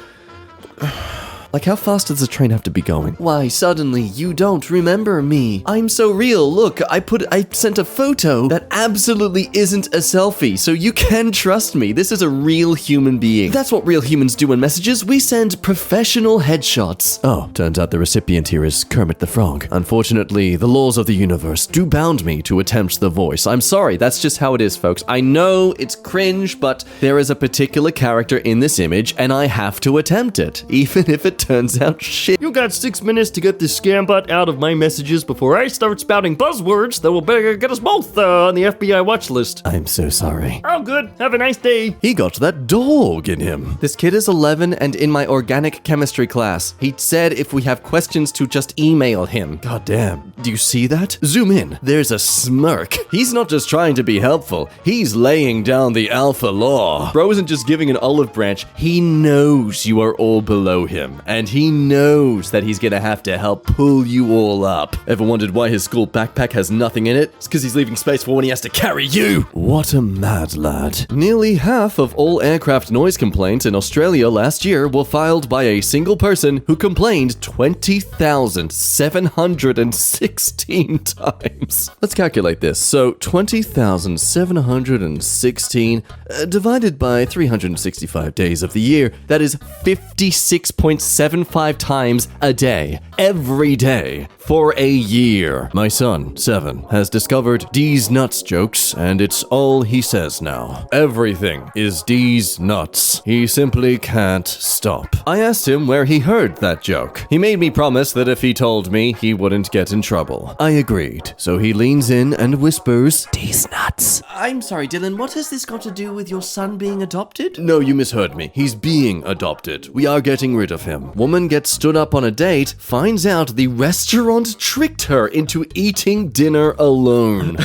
Like, how fast does the train have to be going? Why, suddenly, you don't remember me. I'm so real. Look, I sent a photo that absolutely isn't a selfie, so you can trust me. This is a real human being. That's what real humans do in messages. We send professional headshots. Oh, turns out the recipient here is Kermit the Frog. Unfortunately, the laws of the universe do bound me to attempt the voice. I'm sorry, that's just how it is, folks. I know it's cringe, but there is a particular character in this image, and I have to attempt it, even if it turns out shit. You got 6 minutes to get this scam bot out of my messages before I start spouting buzzwords that will better get us both on the FBI watch list. I'm so sorry. Oh, good. Have a nice day. He got that dog in him. This kid is 11 and in my organic chemistry class. He said if we have questions to just email him. God damn. Do you see that? Zoom in. There's a smirk. He's not just trying to be helpful. He's laying down the alpha law. Bro isn't just giving an olive branch. He knows you are all below him. And he knows that he's gonna have to help pull you all up. Ever wondered why his school backpack has nothing in it? It's because he's leaving space for when he has to carry you. What a mad lad. Nearly half of all aircraft noise complaints in Australia last year were filed by a single person who complained 20,716 times. Let's calculate this. So 20,716 divided by 365 days of the year, that is 56.75 times a day, every day, for a year. My son, 7, has discovered D's nuts jokes, and it's all he says now. Everything is D's nuts. He simply can't stop. I asked him where he heard that joke. He made me promise that if he told me, he wouldn't get in trouble. I agreed, so he leans in and whispers, D's nuts. I'm sorry, Dylan, what has this got to do with your son being adopted? No, you misheard me. He's being adopted. We are getting rid of him. Woman gets stood up on a date, finds out the restaurant tricked her into eating dinner alone.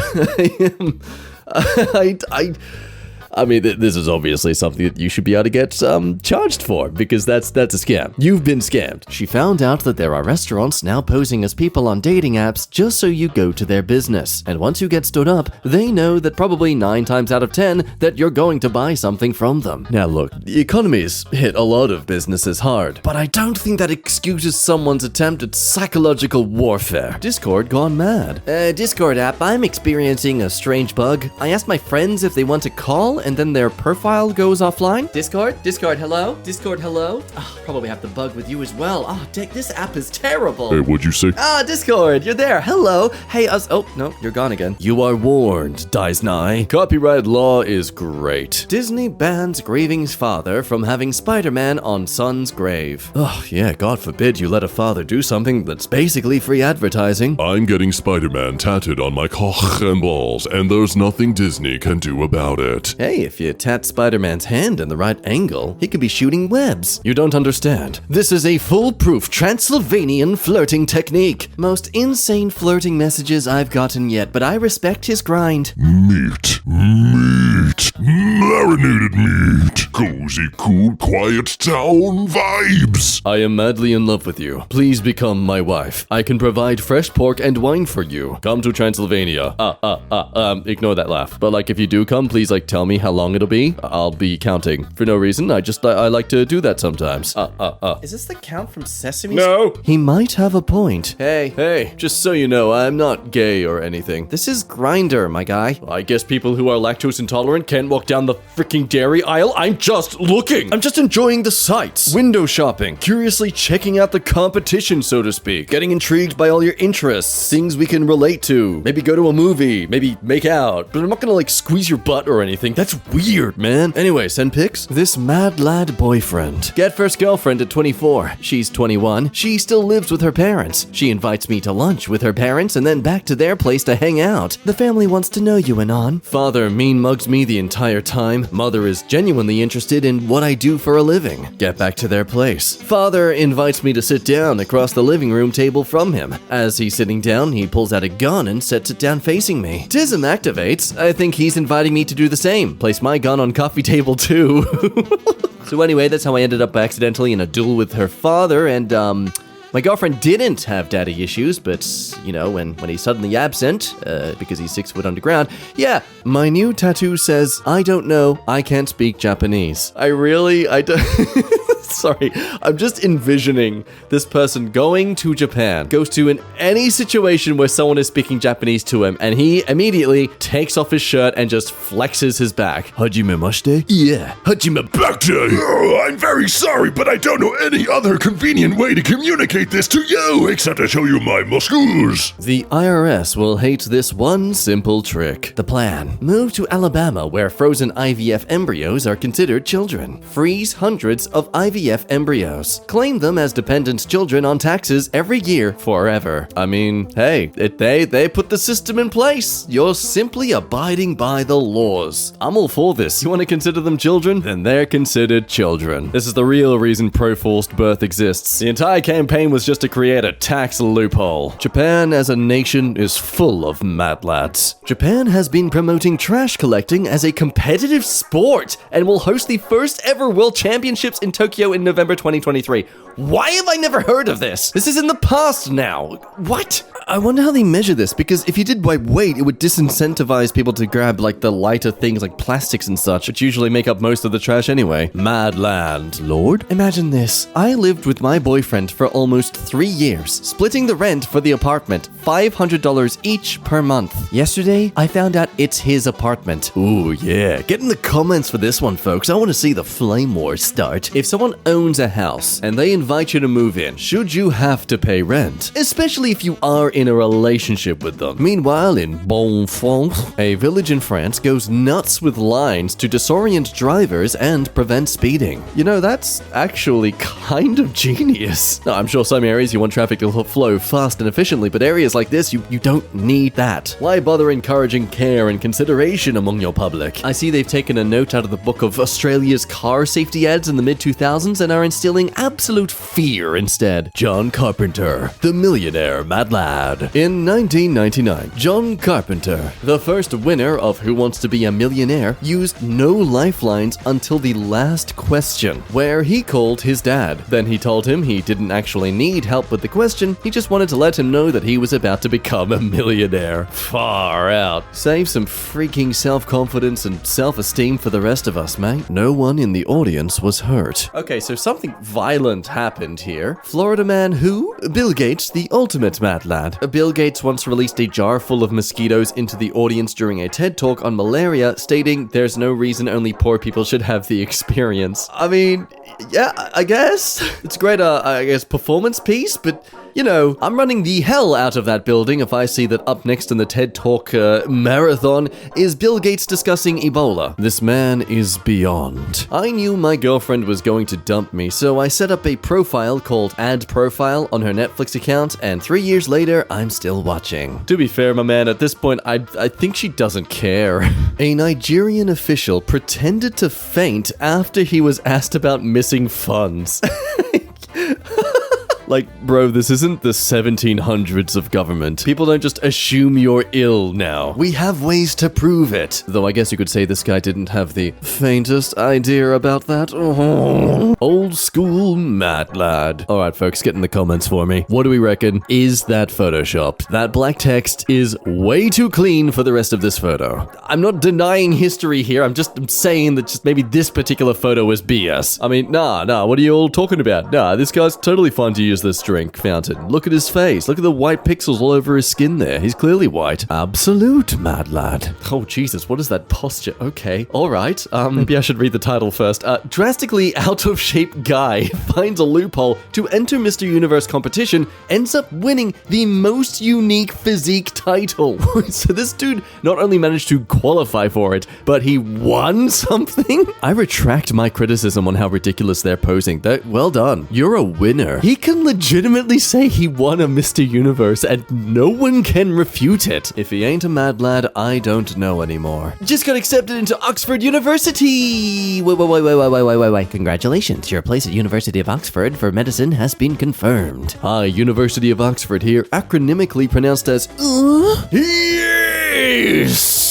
I mean, this is obviously something that you should be able to get charged for, because that's a scam. You've been scammed. She found out that there are restaurants now posing as people on dating apps just so you go to their business. And once you get stood up, they know that probably 9 times out of 10 that you're going to buy something from them. Now look, the economy's hit a lot of businesses hard, but I don't think that excuses someone's attempt at psychological warfare. Discord gone mad. Discord app, I'm experiencing a strange bug. I asked my friends if they want to call, and then their profile goes offline. Discord, hello? Discord, hello? Oh, probably have the bug with you as well. Oh, Dick, this app is terrible. Hey, what'd you say? Discord, you're there. Hello. Hey, oh, no, you're gone again. You are warned, Disney. Copyright law is great. Disney bans grieving father from having Spider-Man on son's grave. Oh, yeah, God forbid you let a father do something that's basically free advertising. I'm getting Spider-Man tattooed on my cock and balls, and there's nothing Disney can do about it. Hey, if you tat Spider-Man's hand in the right angle, he could be shooting webs. You don't understand. This is a foolproof Transylvanian flirting technique. Most insane flirting messages I've gotten yet, but I respect his grind. Meat. Marinated meat. Cozy, cool, quiet town vibes. I am madly in love with you. Please become my wife. I can provide fresh pork and wine for you. Come to Transylvania. Ignore that laugh. But like, if you do come, please tell me how long it'll be. I'll be counting. For no reason, I like to do that sometimes. Is this the Count from Sesame Street? No! He might have a point. Hey, just so you know, I'm not gay or anything. This is Grindr, my guy. I guess people who are lactose intolerant can't walk down the freaking dairy aisle. I'm just looking. I'm just enjoying the sights. Window shopping. Curiously checking out the competition, so to speak. Getting intrigued by all your interests. Things we can relate to. Maybe go to a movie. Maybe make out. But I'm not gonna squeeze your butt or anything. That's weird, man. Anyway, send pics. This mad lad boyfriend. Get first girlfriend at 24. She's 21. She still lives with her parents. She invites me to lunch with her parents and then back to their place to hang out. The family wants to know you, Anon. Father mean mugs me the entire time. Mother is genuinely interested in what I do for a living. Get back to their place. Father invites me to sit down across the living room table from him. As he's sitting down, he pulls out a gun and sets it down facing me. Tism activates. I think he's inviting me to do the same. Place my gun on coffee table too. So anyway, that's how I ended up accidentally in a duel with her father, and my girlfriend didn't have daddy issues, but, when he's suddenly absent, because he's 6 foot underground, yeah, my new tattoo says, I don't know, I can't speak Japanese. I don't... Sorry, I'm just envisioning this person going to Japan, goes to any situation where someone is speaking Japanese to him, and he immediately takes off his shirt and just flexes his back. Hajime mashite? Yeah, hajime backday. Oh, I'm very sorry, but I don't know any other convenient way to communicate this to you except to show you my muscles. The IRS will hate this one simple trick. The plan. Move to Alabama, where frozen IVF embryos are considered children. Freeze hundreds of IVF embryos. Claim them as dependent children on taxes every year forever. I mean, hey, they put the system in place. You're simply abiding by the laws. I'm all for this. You want to consider them children? Then they're considered children. This is the real reason pro-forced birth exists. The entire campaign was just to create a tax loophole. Japan as a nation is full of madlads. Japan has been promoting trash collecting as a competitive sport and will host the first ever World Championships in Tokyo in November 2023. Why have I never heard of this? This is in the past now. What? I wonder how they measure this, because if you did by weight, it would disincentivize people to grab the lighter things like plastics and such, which usually make up most of the trash anyway. Mad landlord? Imagine this. I lived with my boyfriend for almost 3 years, splitting the rent for the apartment, $500 each per month. Yesterday, I found out it's his apartment. Ooh, yeah. Get in the comments for this one, folks. I want to see the flame war start. If someone owns a house and they invite you to move in, should you have to pay rent? Especially if you are in a relationship with them. Meanwhile, in Bonfons, a village in France goes nuts with lines to disorient drivers and prevent speeding. That's actually kind of genius. Now, I'm sure some areas you want traffic to flow fast and efficiently, but areas like this, you don't need that. Why bother encouraging care and consideration among your public? I see they've taken a note out of the book of Australia's car safety ads in the mid-2000s thousands and are instilling absolute fear instead. John Carpenter, the millionaire mad lad. In 1999, John Carpenter, the first winner of Who Wants to Be a Millionaire, used no lifelines until the last question, where he called his dad. Then he told him he didn't actually need help with the question, he just wanted to let him know that he was about to become a millionaire. Far out. Save some freaking self-confidence and self-esteem for the rest of us, mate. No one in the audience was hurt. Okay, so something violent happened here. Florida man who? Bill Gates, the ultimate mad lad. Bill Gates once released a jar full of mosquitoes into the audience during a TED Talk on malaria, stating there's no reason only poor people should have the experience. I mean, yeah, I guess. It's a great, performance piece, but you know, I'm running the hell out of that building if I see that up next in the TED Talk marathon is Bill Gates discussing Ebola. This man is beyond. I knew my girlfriend was going to dump me, so I set up a profile called Add Profile on her Netflix account, and 3 years later, I'm still watching. To be fair, my man, at this point, I think she doesn't care. A Nigerian official pretended to faint after he was asked about missing funds. Like, bro, this isn't the 1700s of government. People don't just assume you're ill now. We have ways to prove it. Though I guess you could say this guy didn't have the faintest idea about that. Oh. Old school mad lad. Alright, folks, get in the comments for me. What do we reckon? Is that photoshopped? That black text is way too clean for the rest of this photo. I'm not denying history here. I'm saying that just maybe this particular photo was BS. I mean, nah, what are you all talking about? Nah, this guy's totally fine to use this drink fountain. Look at his face. Look at the white pixels all over his skin there. He's clearly white. Absolute mad lad. Oh, Jesus, what is that posture? Okay, all right. Maybe I should read the title first. Drastically out of shape guy finds a loophole to enter Mr. Universe competition, ends up winning the most unique physique title. So this dude not only managed to qualify for it, but he won something? I retract my criticism on how ridiculous they're posing. Well done. You're a winner. He can legitimately say he won a Mr. Universe and no one can refute it. If he ain't a mad lad, I don't know anymore. Just got accepted into Oxford University! Wait. Congratulations, your place at University of Oxford for medicine has been confirmed. Hi, University of Oxford here, acronymically pronounced as Yes!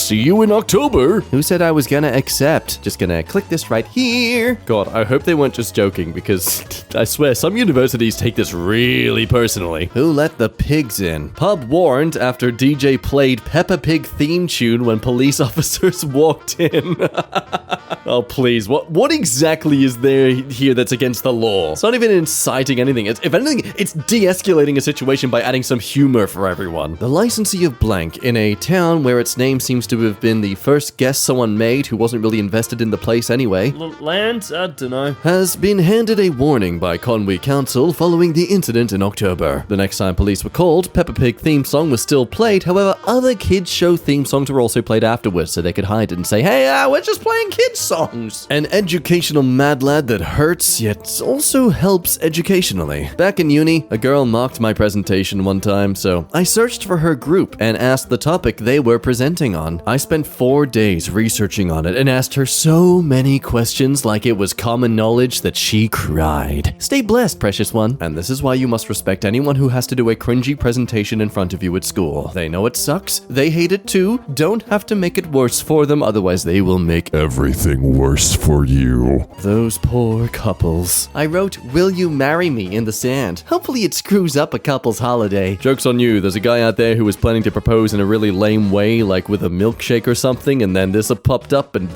See you in October. Who said I was gonna accept? Just gonna click this right here. God, I hope they weren't just joking because I swear some universities take this really personally. Who let the pigs in? Pub warned after DJ played Peppa Pig theme tune when police officers walked in. Oh, please. What exactly is there here that's against the law? It's not even inciting anything. If anything, it's de-escalating a situation by adding some humor for everyone. The licensee of blank in a town where its name seems to have been the first guest someone made who wasn't really invested in the place anyway. Land? I dunno. Has been handed a warning by Conwy Council following the incident in October. The next time police were called, Peppa Pig theme song was still played, however, other kids' show theme songs were also played afterwards so they could hide it and say, hey, we're just playing kids' songs. An educational mad lad that hurts, yet also helps educationally. Back in uni, a girl mocked my presentation one time, so I searched for her group and asked the topic they were presenting on. I spent 4 days researching on it and asked her so many questions like it was common knowledge that she cried. Stay blessed, precious one. And this is why you must respect anyone who has to do a cringy presentation in front of you at school. They know it sucks. They hate it too. Don't have to make it worse for them, otherwise they will make everything worse for you. Those poor couples. I wrote, will you marry me in the sand? Hopefully it screws up a couple's holiday. Joke's on you. There's a guy out there who was planning to propose in a really lame way, like with a milkshake or something, and then this popped up and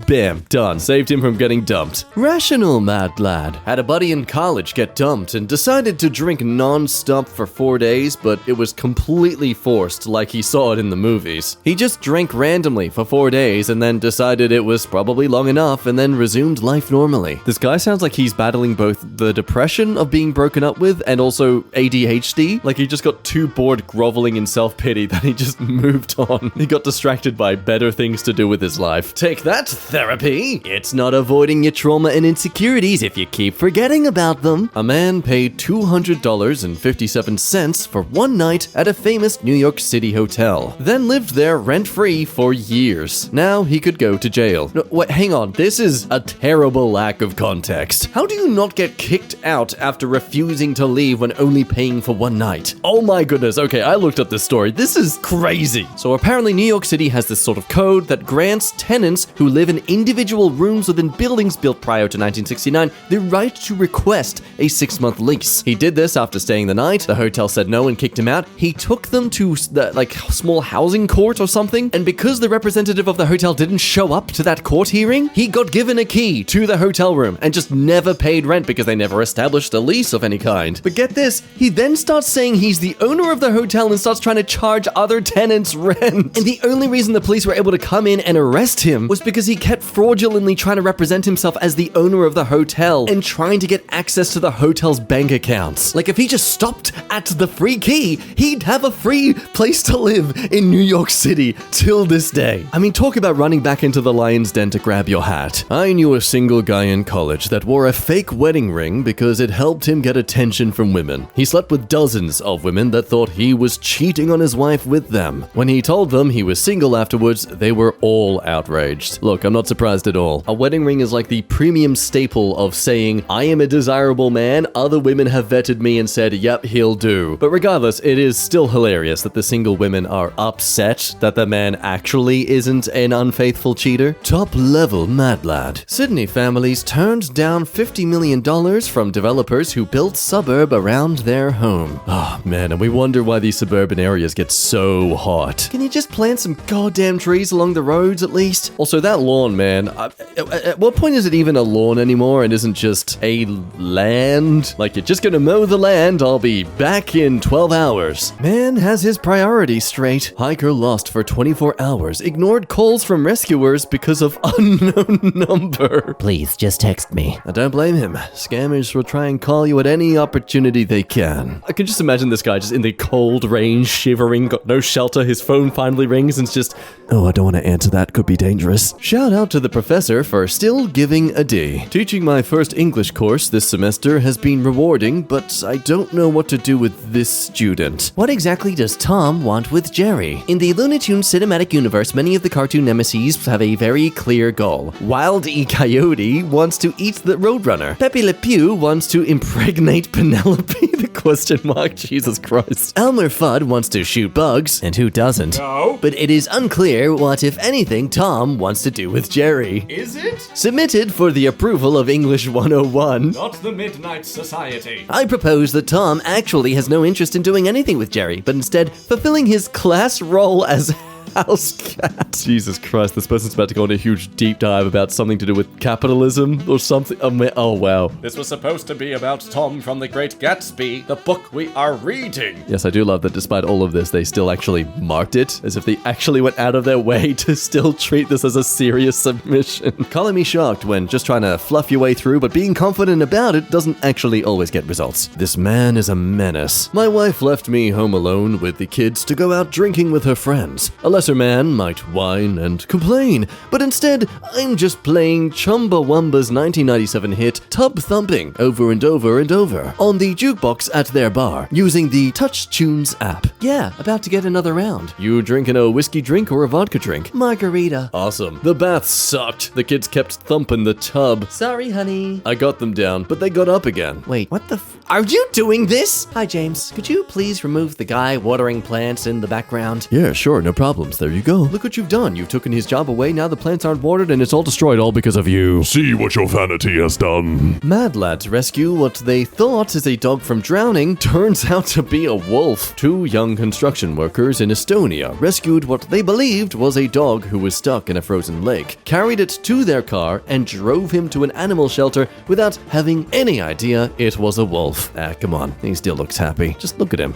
bam, done. Saved him from getting dumped. Rational mad lad. Had a buddy in college get dumped and decided to drink non-stop for 4 days, but it was completely forced like he saw it in the movies. He just drank randomly for 4 days and then decided it was probably long enough and then resumed life normally. This guy sounds like he's battling both the depression of being broken up with and also ADHD. Like he just got too bored groveling in self-pity that he just moved on. He got distracted distracted by better things to do with his life. Take that, therapy! It's not avoiding your trauma and insecurities if you keep forgetting about them. A man paid $200.57 for one night at a famous New York City hotel, then lived there rent-free for years. Now he could go to jail. No, wait, hang on. This is a terrible lack of context. How do you not get kicked out after refusing to leave when only paying for one night? Oh my goodness. Okay, I looked up this story. This is crazy. So apparently New York City has this sort of code that grants tenants who live in individual rooms within buildings built prior to 1969 the right to request a 6-month lease. He did this after staying the night. The hotel said no and kicked him out. He took them to the small housing court or something, and because the representative of the hotel didn't show up to that court hearing, he got given a key to the hotel room and just never paid rent because they never established a lease of any kind. But get this, he then starts saying he's the owner of the hotel and starts trying to charge other tenants rent. And the only reason the police were able to come in and arrest him was because he kept fraudulently trying to represent himself as the owner of the hotel and trying to get access to the hotel's bank accounts. Like, if he just stopped at the free key, he'd have a free place to live in New York City till this day. I mean, talk about running back into the lion's den to grab your hat. I knew a single guy in college that wore a fake wedding ring because it helped him get attention from women. He slept with dozens of women that thought he was cheating on his wife with them. When he told them he was single afterwards, they were all outraged. Look, I'm not surprised at all. A wedding ring is like the premium staple of saying, I am a desirable man, other women have vetted me and said, yep, he'll do. But regardless, it is still hilarious that the single women are upset that the man actually isn't an unfaithful cheater. Top level mad lad. Sydney families turned down $50 million from developers who built suburb around their home. Oh man, and we wonder why these suburban areas get so hot. Can you just plant some goddamn trees along the roads at least? Also, that lawn, man, at what point is it even a lawn anymore and isn't just a land? Like, you're just gonna mow the land, I'll be back in 12 hours. Man has his priorities straight. Hiker lost for 24 hours, ignored calls from rescuers because of unknown number. Please, just text me. I don't blame him. Scammers will try and call you at any opportunity they can. I can just imagine this guy just in the cold rain, shivering, got no shelter, his phone finally rings and it's just, oh, I don't want to answer that, could be dangerous. Shout out to the professor for still giving a D. Teaching my first English course this semester has been rewarding, but I don't know what to do with this student. What exactly does Tom want with Jerry? In the Looney Tunes cinematic universe, many of the cartoon nemesis have a very clear goal. Wild E. Coyote wants to eat the Roadrunner. Pepe Le Pew wants to impregnate Penelope, the question mark, Jesus Christ. Elmer Fudd wants to shoot bugs, and who doesn't? No. But it is unclear what, if anything, Tom wants to do with Jerry. Is it? Submitted for the approval of English 101. Not the Midnight Society. I propose that Tom actually has no interest in doing anything with Jerry, but instead fulfilling his class role as house cat. Jesus Christ, this person's about to go on a huge deep dive about something to do with capitalism or something. Oh wow. This was supposed to be about Tom from The Great Gatsby, the book we are reading. Yes, I do love that despite all of this, they still actually marked it, as if they actually went out of their way to still treat this as a serious submission. Calling me shocked when just trying to fluff your way through, but being confident about it doesn't actually always get results. This man is a menace. My wife left me home alone with the kids to go out drinking with her friends. A lesser man might whine and complain, but instead, I'm just playing Chumbawamba's 1997 hit Tub Thumping over and over and over on the jukebox at their bar, using the Touch Tunes app. Yeah, about to get another round. You drinking a whiskey drink or a vodka drink? Margarita. Awesome. The bath sucked. The kids kept thumping the tub. Sorry, honey. I got them down, but they got up again. Wait, what the are you doing this? Hi, James. Could you please remove the guy watering plants in the background? Yeah, sure, no problems. There you go. Look what you've done. You've taken his job away, now the plants aren't watered, and it's all destroyed all because of you. See what your vanity has done. Madlads rescue what they thought is a dog from drowning turns out to be a wolf. Two young construction workers in Estonia rescued what they believed was a dog who was stuck in a frozen lake, carried it to their car, and drove him to an animal shelter without having any idea it was a wolf. Come on. He still looks happy. Just look at him.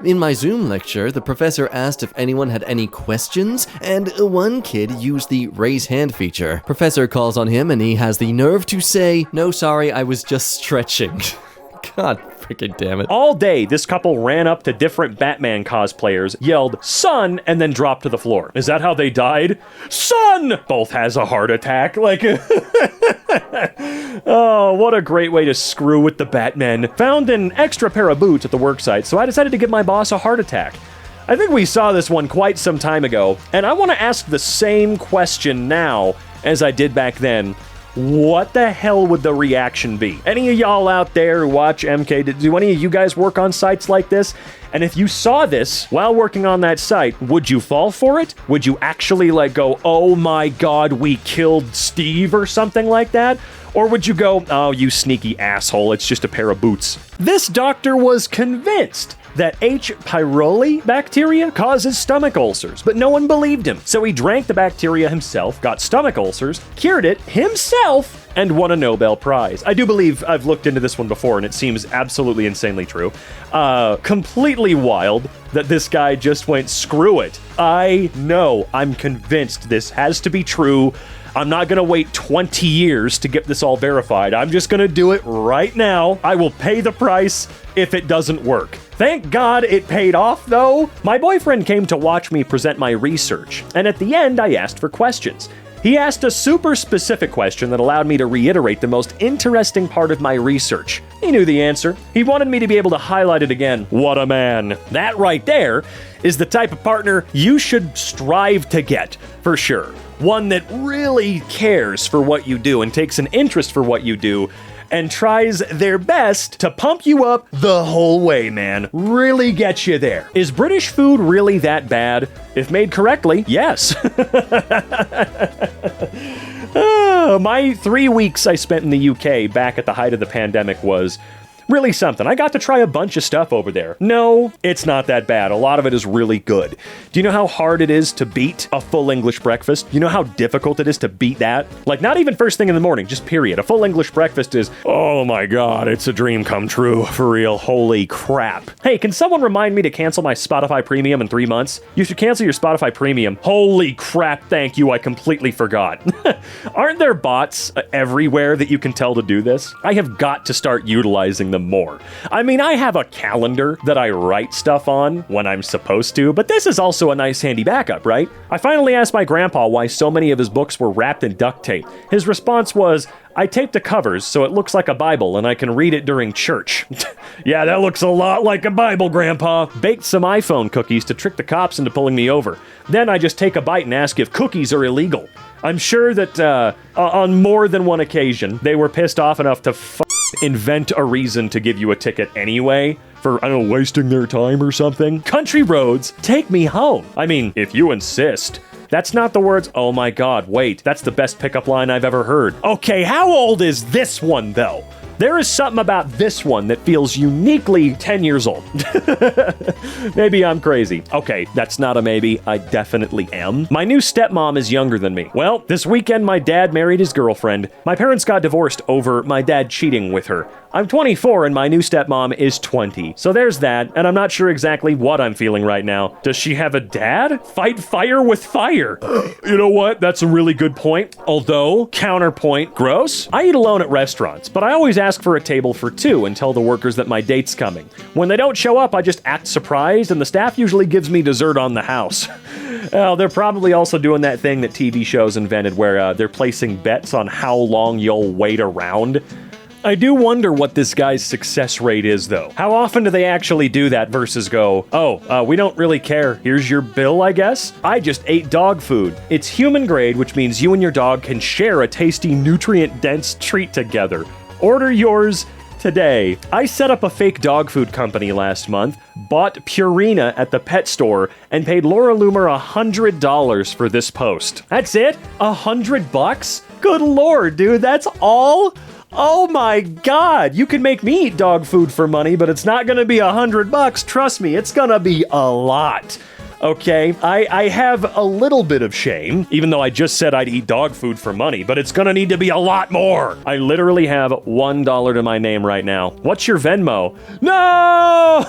In my Zoom lecture, the professor asked if anyone had any questions, and one kid used the raise hand feature. Professor calls on him, and he has the nerve to say, "No, sorry, I was just stretching." God Freaking damn it. All day, this couple ran up to different Batman cosplayers, yelled, "Son," and then dropped to the floor. Is that how they died? Son! Both has a heart attack. Like, oh, what a great way to screw with the Batman. Found an extra pair of boots at the worksite, so I decided to give my boss a heart attack. I think we saw this one quite some time ago, and I want to ask the same question now as I did back then. What the hell would the reaction be? Any of y'all out there who watch EmKay, do any of you guys work on sites like this? And if you saw this while working on that site, would you fall for it? Would you actually like go, "Oh my God, we killed Steve," or something like that? Or would you go, "Oh, you sneaky asshole, it's just a pair of boots"? This doctor was convinced that H. pylori bacteria causes stomach ulcers, but no one believed him. So he drank the bacteria himself, got stomach ulcers, cured it himself, and won a Nobel Prize. I do believe I've looked into this one before, and it seems absolutely insanely true. Completely wild that this guy just went, "Screw it. I know, I'm convinced this has to be true. I'm not going to wait 20 years to get this all verified. I'm just going to do it right now. I will pay the price if it doesn't work." Thank God it paid off, though. My boyfriend came to watch me present my research, and at the end, I asked for questions. He asked a super specific question that allowed me to reiterate the most interesting part of my research. He knew the answer. He wanted me to be able to highlight it again. What a man. That right there is the type of partner you should strive to get, for sure. One that really cares for what you do and takes an interest for what you do, and tries their best to pump you up the whole way, man. Really get you there. Is British food really that bad? If made correctly, yes. My 3 weeks I spent in the UK back at the height of the pandemic was really something. I got to try a bunch of stuff over there. No, it's not that bad. A lot of it is really good. Do you know how hard it is to beat a full English breakfast? You know how difficult it is to beat that? Like, not even first thing in the morning, just period. A full English breakfast is, oh my God, it's a dream come true. For real. Holy crap. Hey, can someone remind me to cancel my Spotify Premium in 3 months? You should cancel your Spotify Premium. Holy crap, thank you. I completely forgot. Aren't there bots everywhere that you can tell to do this? I have got to start utilizing them more. I mean, I have a calendar that I write stuff on when I'm supposed to, but this is also a nice handy backup, right? I finally asked my grandpa why so many of his books were wrapped in duct tape. His response was, "I taped the covers so it looks like a Bible and I can read it during church." Yeah, that looks a lot like a Bible, Grandpa. Baked some iPhone cookies to trick the cops into pulling me over. Then I just take a bite and ask if cookies are illegal. I'm sure that on more than one occasion, they were pissed off enough to invent a reason to give you a ticket anyway for, I don't know, wasting their time or something. Country roads, take me home. I mean, if you insist. That's not the words, oh my God, wait, that's the best pickup line I've ever heard. Okay, how old is this one, though? There is something about this one that feels uniquely 10 years old. Maybe I'm crazy. Okay, that's not a maybe. I definitely am. My new stepmom is younger than me. Well, this weekend my dad married his girlfriend. My parents got divorced over my dad cheating with her. I'm 24 and my new stepmom is 20. So there's that, and I'm not sure exactly what I'm feeling right now. Does she have a dad? Fight fire with fire. You know what? That's a really good point. Although, counterpoint, gross. I eat alone at restaurants, but I always ask for a table for two and tell the workers that my date's coming. When they don't show up, I just act surprised, and the staff usually gives me dessert on the house. Well, they're probably also doing that thing that TV shows invented where they're placing bets on how long you'll wait around. I do wonder what this guy's success rate is, though. How often do they actually do that versus go, we don't really care. Here's your bill, I guess? I just ate dog food. It's human grade, which means you and your dog can share a tasty, nutrient-dense treat together. Order yours today. I set up a fake dog food company last month, bought Purina at the pet store, and paid Laura Loomer $100 for this post. That's it? $100? Good lord, dude, that's all? Oh my God, you can make me eat dog food for money, but it's not gonna be $100. Trust me, it's gonna be a lot. okay? I have a little bit of shame, even though I just said I'd eat dog food for money, but it's gonna need to be a lot more. I literally have $1 to my name right now. What's your Venmo? No!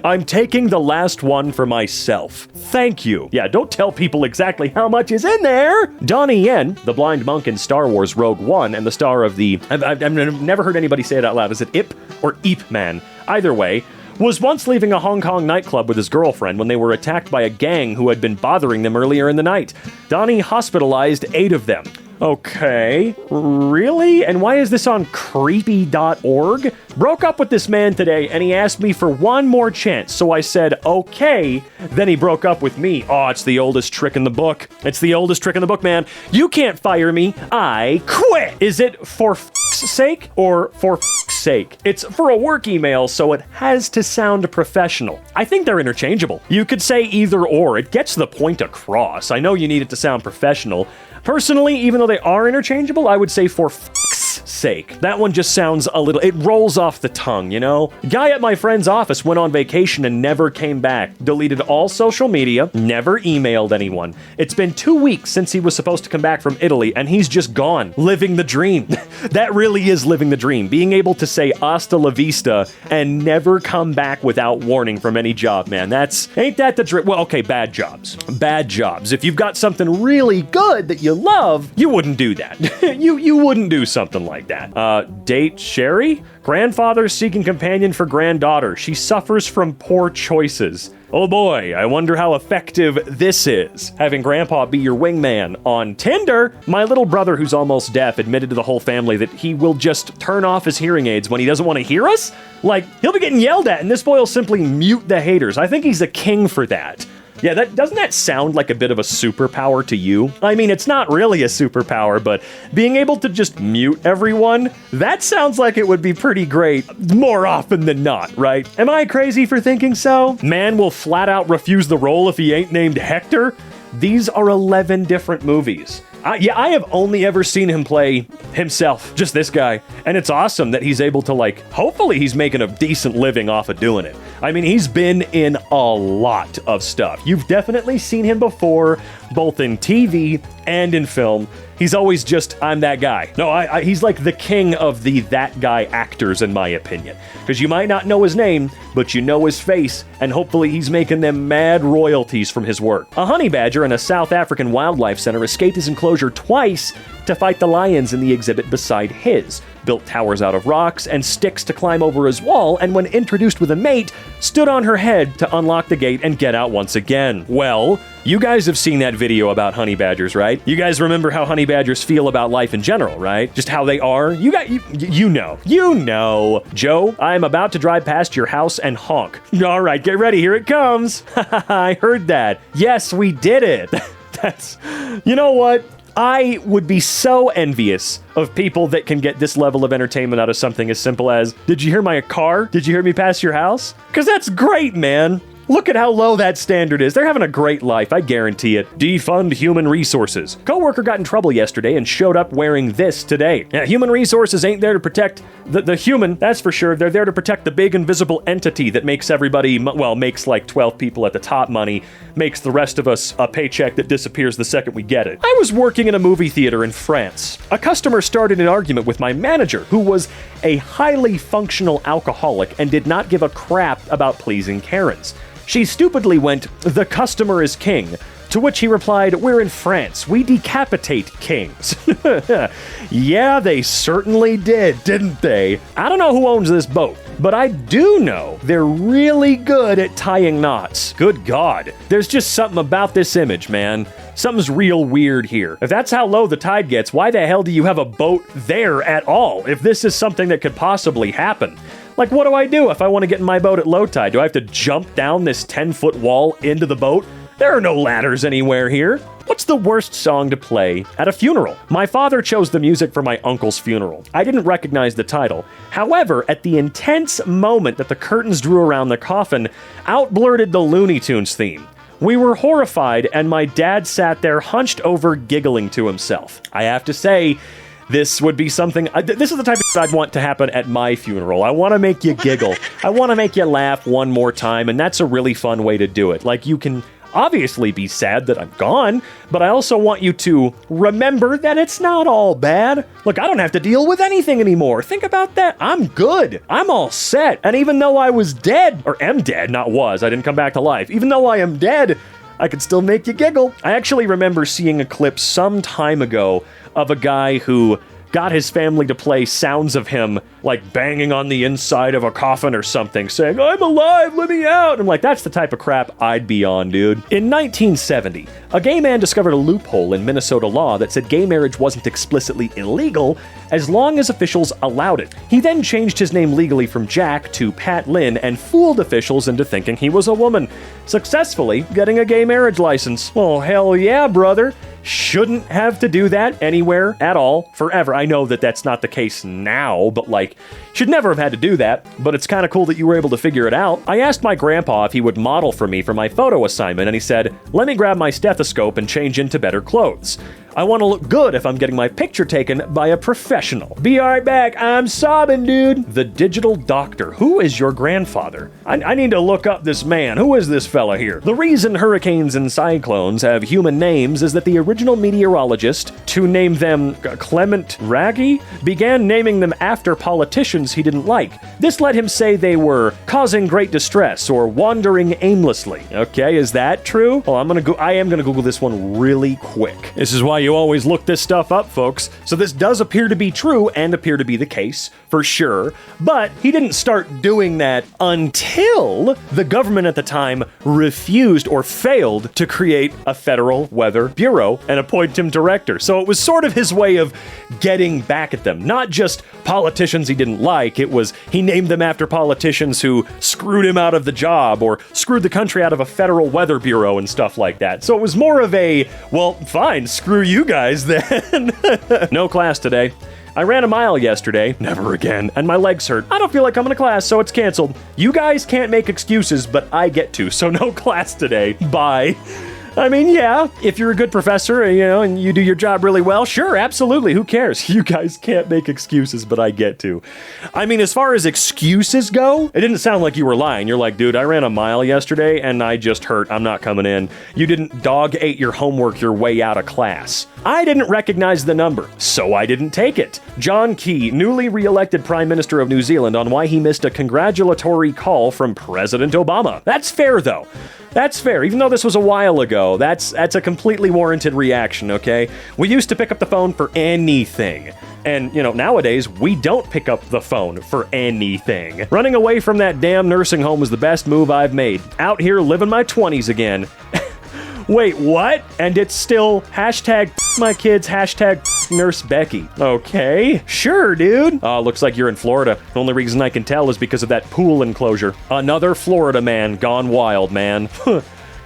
I'm taking the last one for myself. Thank you. Yeah, don't tell people exactly how much is in there. Donnie Yen, the blind monk in Star Wars Rogue One and the star of the... I've never heard anybody say it out loud. Is it Ip or Eep Man? Either way, was once leaving a Hong Kong nightclub with his girlfriend when they were attacked by a gang who had been bothering them earlier in the night. Donnie hospitalized 8 of them. Okay, really? And why is this on creepy.org? Broke up with this man today and he asked me for one more chance, so I said, okay. Then he broke up with me. Oh, it's the oldest trick in the book. It's the oldest trick in the book, man. You can't fire me. I quit. Is it for f***'s sake or for f***'s sake? It's for a work email, so it has to sound professional. I think they're interchangeable. You could say either or. It gets the point across. I know you need it to sound professional. Personally, even though they are interchangeable, I would say for f***'s sake. That one just sounds a little... It rolls off the tongue, you know? Guy at my friend's office went on vacation and never came back. Deleted all social media, never emailed anyone. It's been 2 weeks since he was supposed to come back from Italy, and he's just gone. Living the dream. That really is living the dream. Being able to say hasta la vista and never come back without warning from any job, man. Ain't that the dream? Well, okay, bad jobs. Bad jobs. If you've got something really good that you love, you wouldn't do that. you wouldn't do something like that. Date Sherry? Grandfather seeking companion for granddaughter. She suffers from poor choices. Oh boy, I wonder how effective this is. Having grandpa be your wingman. On Tinder, my little brother who's almost deaf admitted to the whole family that he will just turn off his hearing aids when he doesn't want to hear us. Like, he'll be getting yelled at and this boy will simply mute the haters. I think he's a king for that. Yeah, doesn't that sound like a bit of a superpower to you? I mean, it's not really a superpower, but being able to just mute everyone, that sounds like it would be pretty great more often than not, right? Am I crazy for thinking so? Man will flat out refuse the role if he ain't named Hector? These are 11 different movies. I have only ever seen him play himself, just this guy. And it's awesome that he's able to, like, hopefully he's making a decent living off of doing it. I mean, he's been in a lot of stuff. You've definitely seen him before, both in TV and in film. He's always just, I'm that guy. No, he's like the king of the that guy actors, in my opinion. Because you might not know his name, but you know his face, and hopefully he's making them mad royalties from his work. A honey badger in a South African wildlife center escaped his enclosure twice to fight the lions in the exhibit beside his. Built towers out of rocks and sticks to climb over his wall, and when introduced with a mate, stood on her head to unlock the gate and get out once again. Well, you guys have seen that video about honey badgers, right? You guys remember how honey badgers feel about life in general, right? Just how they are? You know. Joe, I am about to drive past your house and honk. All right, get ready, here it comes. I heard that. Yes, we did it. You know what? I would be so envious of people that can get this level of entertainment out of something as simple as, did you hear my car? Did you hear me pass your house? Because that's great, man. Look at how low that standard is. They're having a great life, I guarantee it. Defund human resources. Coworker got in trouble yesterday and showed up wearing this today. Yeah, human resources ain't there to protect the human, that's for sure. They're there to protect the big invisible entity that makes everybody, well, makes like 12 people at the top money, makes the rest of us a paycheck that disappears the second we get it. I was working in a movie theater in France. A customer started an argument with my manager, who was a highly functional alcoholic and did not give a crap about pleasing Karens. She stupidly went, "The customer is king," to which he replied, "We're in France. We decapitate kings." Yeah, they certainly did, didn't they? I don't know who owns this boat, but I do know they're really good at tying knots. Good God. There's just something about this image, man. Something's real weird here. If that's how low the tide gets, why the hell do you have a boat there at all, if this is something that could possibly happen? Like, what do I do if I want to get in my boat at low tide? Do I have to jump down this 10-foot wall into the boat? There are no ladders anywhere here. What's the worst song to play at a funeral? My father chose the music for my uncle's funeral. I didn't recognize the title. However, at the intense moment that the curtains drew around the coffin, out blurted the Looney Tunes theme. We were horrified, and my dad sat there hunched over, giggling to himself. I have to say, this would be something, this is the type of shit I'd want to happen at my funeral. I want to make you giggle. I want to make you laugh one more time, and that's a really fun way to do it. Like, you can obviously be sad that I'm gone, but I also want you to remember that it's not all bad. Look, I don't have to deal with anything anymore. Think about that. I'm good. I'm all set. And even though I was dead, or am dead, not was, I didn't come back to life. Even though I am dead, I could still make you giggle. I actually remember seeing a clip some time ago of a guy who got his family to play sounds of him, like, banging on the inside of a coffin or something, saying, "I'm alive, let me out." I'm like, that's the type of crap I'd be on, dude. In 1970, a gay man discovered a loophole in Minnesota law that said gay marriage wasn't explicitly illegal as long as officials allowed it. He then changed his name legally from Jack to Pat Lynn and fooled officials into thinking he was a woman, successfully getting a gay marriage license. Oh, hell yeah, brother. Shouldn't have to do that anywhere at all forever. I know that that's not the case now, but like, should never have had to do that, but it's kind of cool that you were able to figure it out. I asked my grandpa if he would model for me for my photo assignment, and he said, "Let me grab my stethoscope and change into better clothes. I want to look good if I'm getting my picture taken by a professional. Be right back, I'm sobbing, dude." The digital doctor. Who is your grandfather? I need to look up this man. Who is this fella here? The reason hurricanes and cyclones have human names is that the original meteorologist, to name them Clement Raggy, began naming them after politicians he didn't like. This let him say they were causing great distress or wandering aimlessly. Okay, is that true? Well, I am gonna Google this one really quick. This is why you always look this stuff up, folks. So this does appear to be true and appear to be the case, for sure. But he didn't start doing that until the government at the time refused or failed to create a Federal Weather Bureau and appoint him director. So it was sort of his way of getting back at them. Not just politicians he didn't like, it was he named them after politicians who screwed him out of the job or screwed the country out of a Federal Weather Bureau and stuff like that. So it was more of a, well, fine, screw you guys then. No class today. I ran a mile yesterday, never again, and my legs hurt. I don't feel like coming to class, so it's canceled. You guys can't make excuses, but I get to, so no class today. Bye. I mean, yeah, if you're a good professor, you know, and you do your job really well, sure, absolutely, who cares? You guys can't make excuses, but I get to. I mean, as far as excuses go, it didn't sound like you were lying. You're like, dude, I ran a mile yesterday, and I just hurt. I'm not coming in. You didn't dog-ate your homework your way out of class. I didn't recognize the number, so I didn't take it. John Key, newly re-elected Prime Minister of New Zealand, on why he missed a congratulatory call from President Obama. That's fair, though. That's fair. Even though this was a while ago, that's a completely warranted reaction, okay? We used to pick up the phone for anything. And, you know, nowadays, we don't pick up the phone for anything. Running away from that damn nursing home was the best move I've made. Out here living my 20s again. Wait, what? And it's still hashtag my kids, hashtag Nurse Becky. Okay, sure, dude. Looks like you're in Florida. The only reason I can tell is because of that pool enclosure. Another Florida man gone wild, man.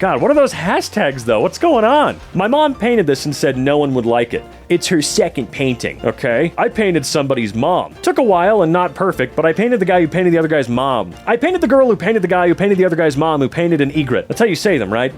God, what are those hashtags, though? What's going on? My mom painted this and said no one would like it. It's her second painting. Okay. I painted somebody's mom. Took a while and not perfect, but I painted the guy who painted the other guy's mom. I painted the girl who painted the guy who painted the other guy's mom who painted an egret. That's how you say them, right?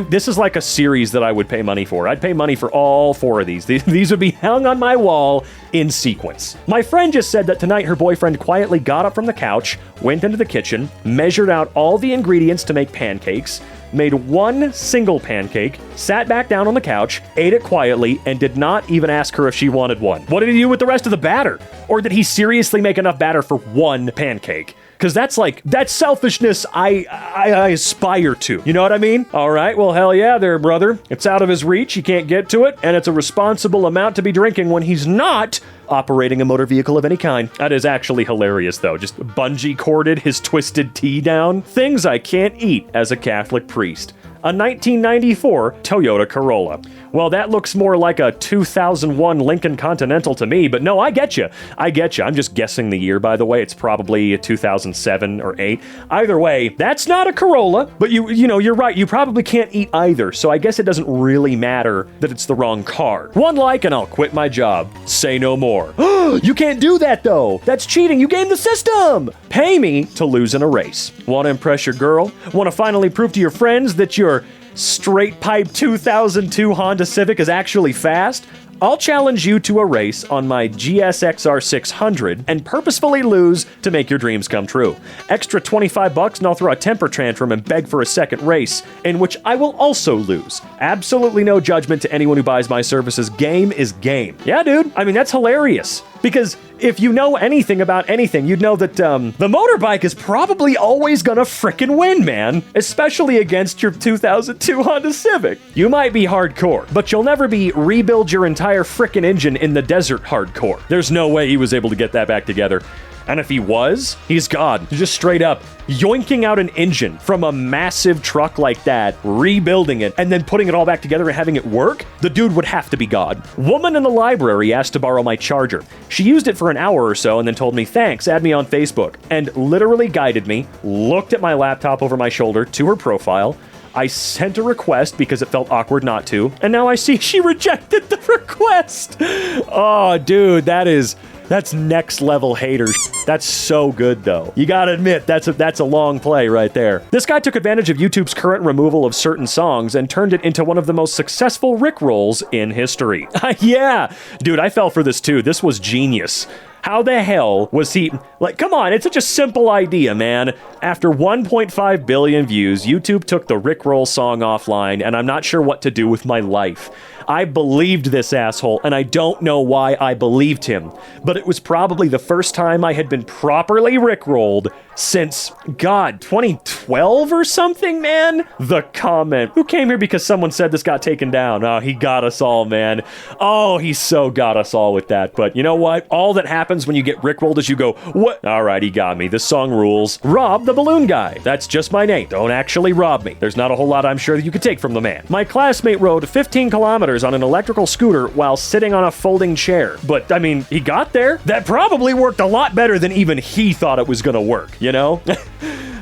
This is like a series that I would pay money for. I'd pay money for all four of these. These would be hung on my wall in sequence. My friend just said that tonight her boyfriend quietly got up from the couch, went into the kitchen, measured out all the ingredients to make pancakes, made one single pancake, sat back down on the couch, ate it quietly, and did not even ask her if she wanted one. What did he do with the rest of the batter? Or did he seriously make enough batter for one pancake? Because that's selfishness I aspire to. You know what I mean? All right, well, hell yeah there, brother. It's out of his reach, he can't get to it, and it's a responsible amount to be drinking when he's not operating a motor vehicle of any kind. That is actually hilarious, though. Just bungee corded his twisted tea down. Things I can't eat as a Catholic priest. A 1994 Toyota Corolla. Well, that looks more like a 2001 Lincoln Continental to me, but no, I get you. I'm just guessing the year, by the way. It's probably 2007 or 8. Either way, that's not a Corolla, but you know, you're right. You probably can't eat either, so I guess it doesn't really matter that it's the wrong car. One like and I'll quit my job. Say no more. You can't do that, though. That's cheating. You game the system. Pay me to lose in a race. Want to impress your girl? Want to finally prove to your friends that your straight pipe 2002 Honda Civic is actually fast? I'll challenge you to a race on my GSXR 600 and purposefully lose to make your dreams come true. Extra $25 and I'll throw a temper tantrum and beg for a second race, in which I will also lose. Absolutely no judgment to anyone who buys my services. Game is game. Yeah, dude. I mean, that's hilarious. Because if you know anything about anything, you'd know that the motorbike is probably always gonna frickin' win, man. Especially against your 2002 Honda Civic. You might be hardcore, but you'll never be rebuild your entire frickin' engine in the desert hardcore. There's no way he was able to get that back together. And if he was, he's God. He's just straight up yoinking out an engine from a massive truck like that, rebuilding it, and then putting it all back together and having it work. The dude would have to be God. Woman in the library asked to borrow my charger. She used it for an hour or so and then told me, thanks, add me on Facebook, and literally guided me, looked at my laptop over my shoulder to her profile. I sent a request because it felt awkward not to, and now I see she rejected the request. Oh, dude, that's next level hater. That's so good though. You gotta admit, that's a long play right there. This guy took advantage of YouTube's current removal of certain songs and turned it into one of the most successful Rickrolls in history. Yeah, dude, I fell for this too. This was genius. How the hell was he... Like, come on, it's such a simple idea, man. After 1.5 billion views, YouTube took the Rickroll song offline, and I'm not sure what to do with my life. I believed this asshole, and I don't know why I believed him. But it was probably the first time I had been properly Rickrolled since, God, 2012 or something, man? The comment. Who came here because someone said this got taken down? Oh, he got us all, man. Oh, he so got us all with that. But you know what? All that happens when you get Rickrolled is you go, what? All right, he got me. This song rules. Rob the Balloon Guy. That's just my name. Don't actually rob me. There's not a whole lot I'm sure that you could take from the man. My classmate rode 15 kilometers on an electrical scooter while sitting on a folding chair. But, I mean, he got there. That probably worked a lot better than even he thought it was gonna work, you know?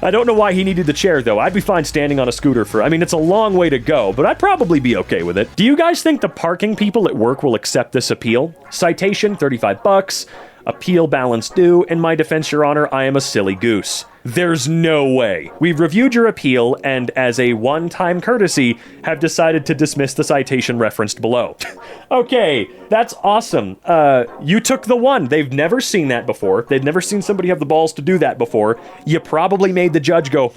I don't know why he needed the chair, though. I'd be fine standing on a scooter for... I mean, it's a long way to go, but I'd probably be okay with it. Do you guys think the parking people at work will accept this appeal? Citation, $35. Appeal balance due. In my defense, Your Honor, I am a silly goose. There's no way. We've reviewed your appeal and, as a one-time courtesy, have decided to dismiss the citation referenced below. Okay, that's awesome. You took the one. They've never seen that before. They've never seen somebody have the balls to do that before. You probably made the judge go,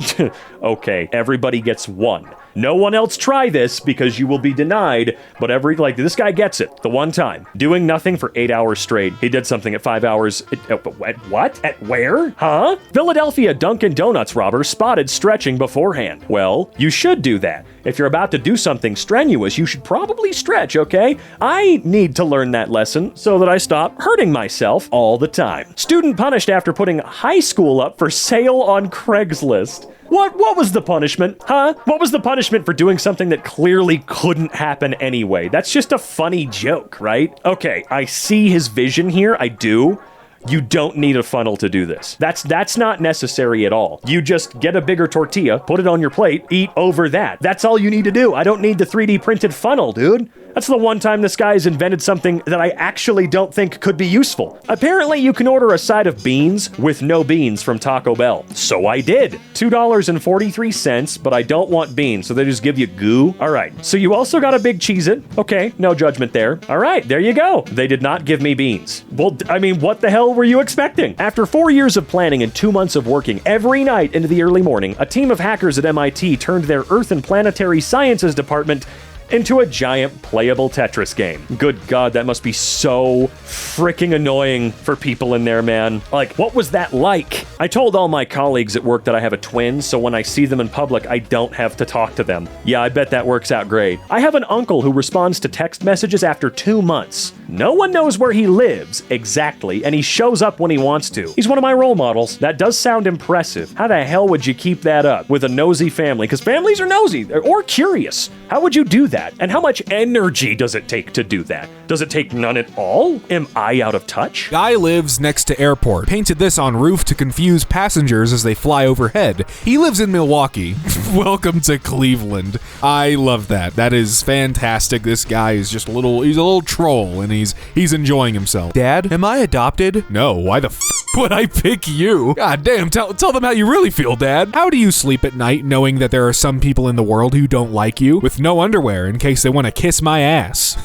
okay, everybody gets one. No one else try this because you will be denied, but this guy gets it. The one time. Doing nothing for 8 hours straight. He did something at 5 hours. At what? At where? Huh? Philadelphia Dunkin' Donuts robber spotted stretching beforehand. Well, you should do that. If you're about to do something strenuous, you should probably stretch, okay? I need to learn that lesson so that I stop hurting myself all the time. Student punished after putting high school up for sale on Craigslist. What was the punishment? Huh? What was the punishment for doing something that clearly couldn't happen anyway? That's just a funny joke, right? Okay, I see his vision here. I do. You don't need a funnel to do this. That's not necessary at all. You just get a bigger tortilla, put it on your plate, eat over that. That's all you need to do. I don't need the 3D printed funnel, dude. That's the one time this guy has invented something that I actually don't think could be useful. Apparently, you can order a side of beans with no beans from Taco Bell. So I did. $2.43, but I don't want beans, so they just give you goo. All right, so you also got a big Cheez-It. Okay, no judgment there. All right, there you go. They did not give me beans. Well, I mean, what the hell were you expecting? After 4 years of planning and 2 months of working every night into the early morning, a team of hackers at MIT turned their Earth and Planetary Sciences department into a giant playable Tetris game. Good God, that must be so freaking annoying for people in there, man. Like, what was that like? I told all my colleagues at work that I have a twin, so when I see them in public, I don't have to talk to them. Yeah, I bet that works out great. I have an uncle who responds to text messages after 2 months. No one knows where he lives exactly, and he shows up when he wants to. He's one of my role models. That does sound impressive. How the hell would you keep that up with a nosy family? Because families are nosy or curious. How would you do that? And how much energy does it take to do that? Does it take none at all? Am I out of touch? Guy lives next to airport. Painted this on roof to confuse passengers as they fly overhead. He lives in Milwaukee. Welcome to Cleveland. I love that. That is fantastic. This guy is just he's a little troll, and he's enjoying himself. Dad, am I adopted? No, why the would I pick you? God damn, tell them how you really feel, Dad. How do you sleep at night knowing that there are some people in the world who don't like you with no underwear in case they want to kiss my ass?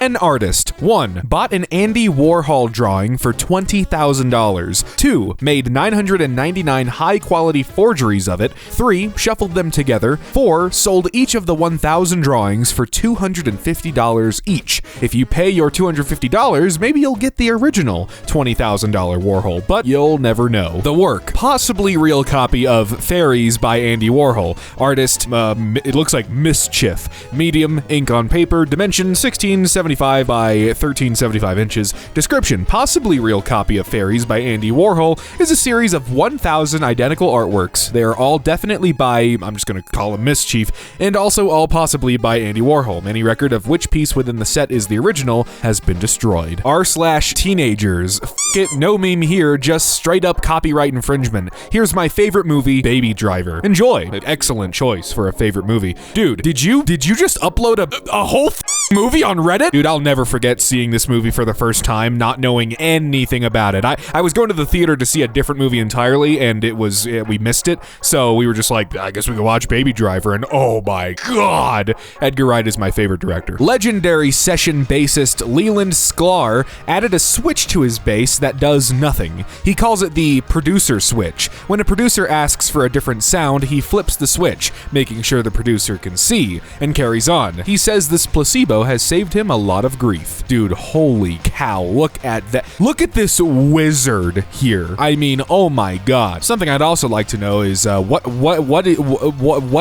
And 10 artist. 1. Bought an Andy Warhol drawing for $20,000. 2. Made 999 high-quality forgeries of it. 3. Shuffled them together. 4. Sold each of the 1,000 drawings for $250 each. If you pay your $250, maybe you'll get the original $20,000 Warhol, but you'll never know. The work, possibly real copy of Fairies by Andy Warhol. Artist, it looks like Mischief. Medium, ink on paper, dimension 1675 by 1375 inches. Description, possibly real copy of Fairies by Andy Warhol is a series of 1,000 identical artworks. They are all definitely by, I'm just gonna call him Mischief, and also all possibly by Andy Warhol. Any record of which piece within the set is the original has been destroyed. r/teenagers. F it, no meme here, just straight up copyright infringement. Here's my favorite movie, Baby Driver. Enjoy. An excellent choice for a favorite movie. Dude, did you just upload a whole movie on Reddit? Dude, I'll never forget seeing this movie for the first time, not knowing anything about it. I was going to the theater to see a different movie entirely, and we missed it, so we were just like, I guess we could watch Baby Driver, and oh my god, Edgar Wright is my favorite director. Legendary session bassist Leland Sklar added a switch to his bass that does nothing. He calls it the producer switch. When a producer asks for a different sound, he flips the switch, making sure the producer can see, and carries on. He says this placebo has saved him a lot of grief. Dude, holy cow, look at that. Look at this wizard here. I mean, oh my god. Something I'd also like to know is what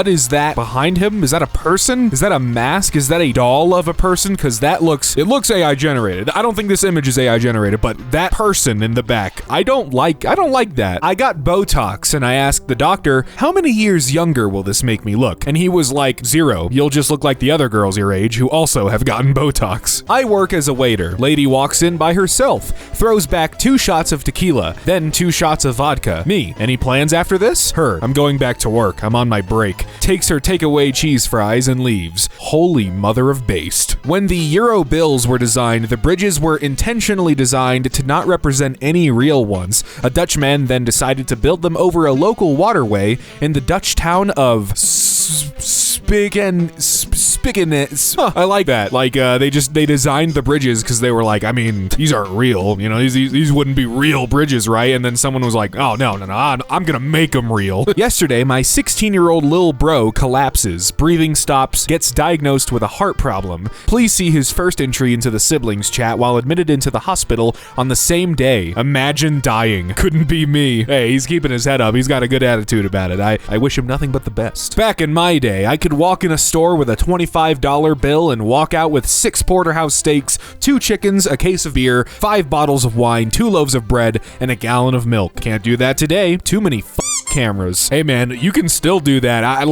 is that behind him? Is that a person? Is that a mask? Is that a doll of a person? Because it looks AI generated. I don't think this image is AI generated, but that person in the back, I don't like that. I got Botox and I asked the doctor, how many years younger will this make me look? And he was like, 0. You'll just look like the other girls your age who also have gotten Botox. I work as a waiter. Lady walks in by herself, throws back 2 shots of tequila, then 2 shots of vodka. Me, any plans after this? Her, I'm going back to work. I'm on my break. Takes her takeaway cheese fries and leaves. Holy mother of based. When the Euro bills were designed, the bridges were intentionally designed to not represent any real ones. A Dutchman then decided to build them over a local waterway in the Dutch town of Spikenitz. I like that. Like, they designed the bridges because they were like, I mean, these aren't real. You know, these wouldn't be real bridges, right? And then someone was like, oh, no, I'm gonna make them real. Yesterday, my 16-year-old lil bro collapses, breathing stops, gets diagnosed with a heart problem. Please see his first entry into the siblings chat while admitted into the hospital on the same day. Imagine dying. Couldn't be me. Hey, he's keeping his head up. He's got a good attitude about it. I wish him nothing but the best. Back in my day, I could walk in a store with a $25 bill and walk out with 6 porterhouse steaks, 2 chickens, a case of beer, 5 bottles of wine, 2 loaves of bread, and a gallon of milk. Can't do that today. Too many cameras. Hey man, you can still do that. I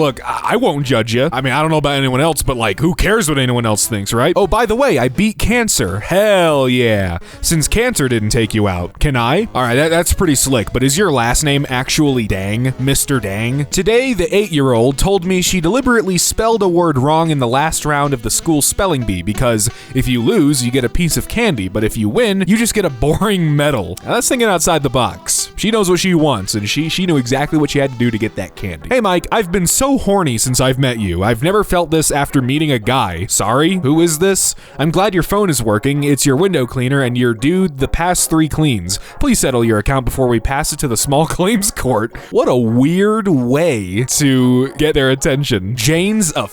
won't judge you. I mean, I don't know about anyone else, but like, who cares what anyone else thinks, right? Oh, by the way, I beat cancer. Hell yeah. Since cancer didn't take you out, can I? All right, that's pretty slick, but is your last name actually Dang? Mr. Dang? Today, the 8-year-old told me she deliberately spelled a word wrong in the last round of the school spelling bee because if you lose, you get a piece of candy, but if you win, you just get a boring medal. Now, that's thinking outside the box. She knows what she wants, and she knew exactly what she had to do to get that candy. Hey Mike, I've been so horny since I've met you. I've never felt this after meeting a guy. Sorry, who is this? I'm glad your phone is working. It's your window cleaner and you're due the past 3 cleans. Please settle your account before we pass it to the small claims court. What a weird way to get their attention. Jane's a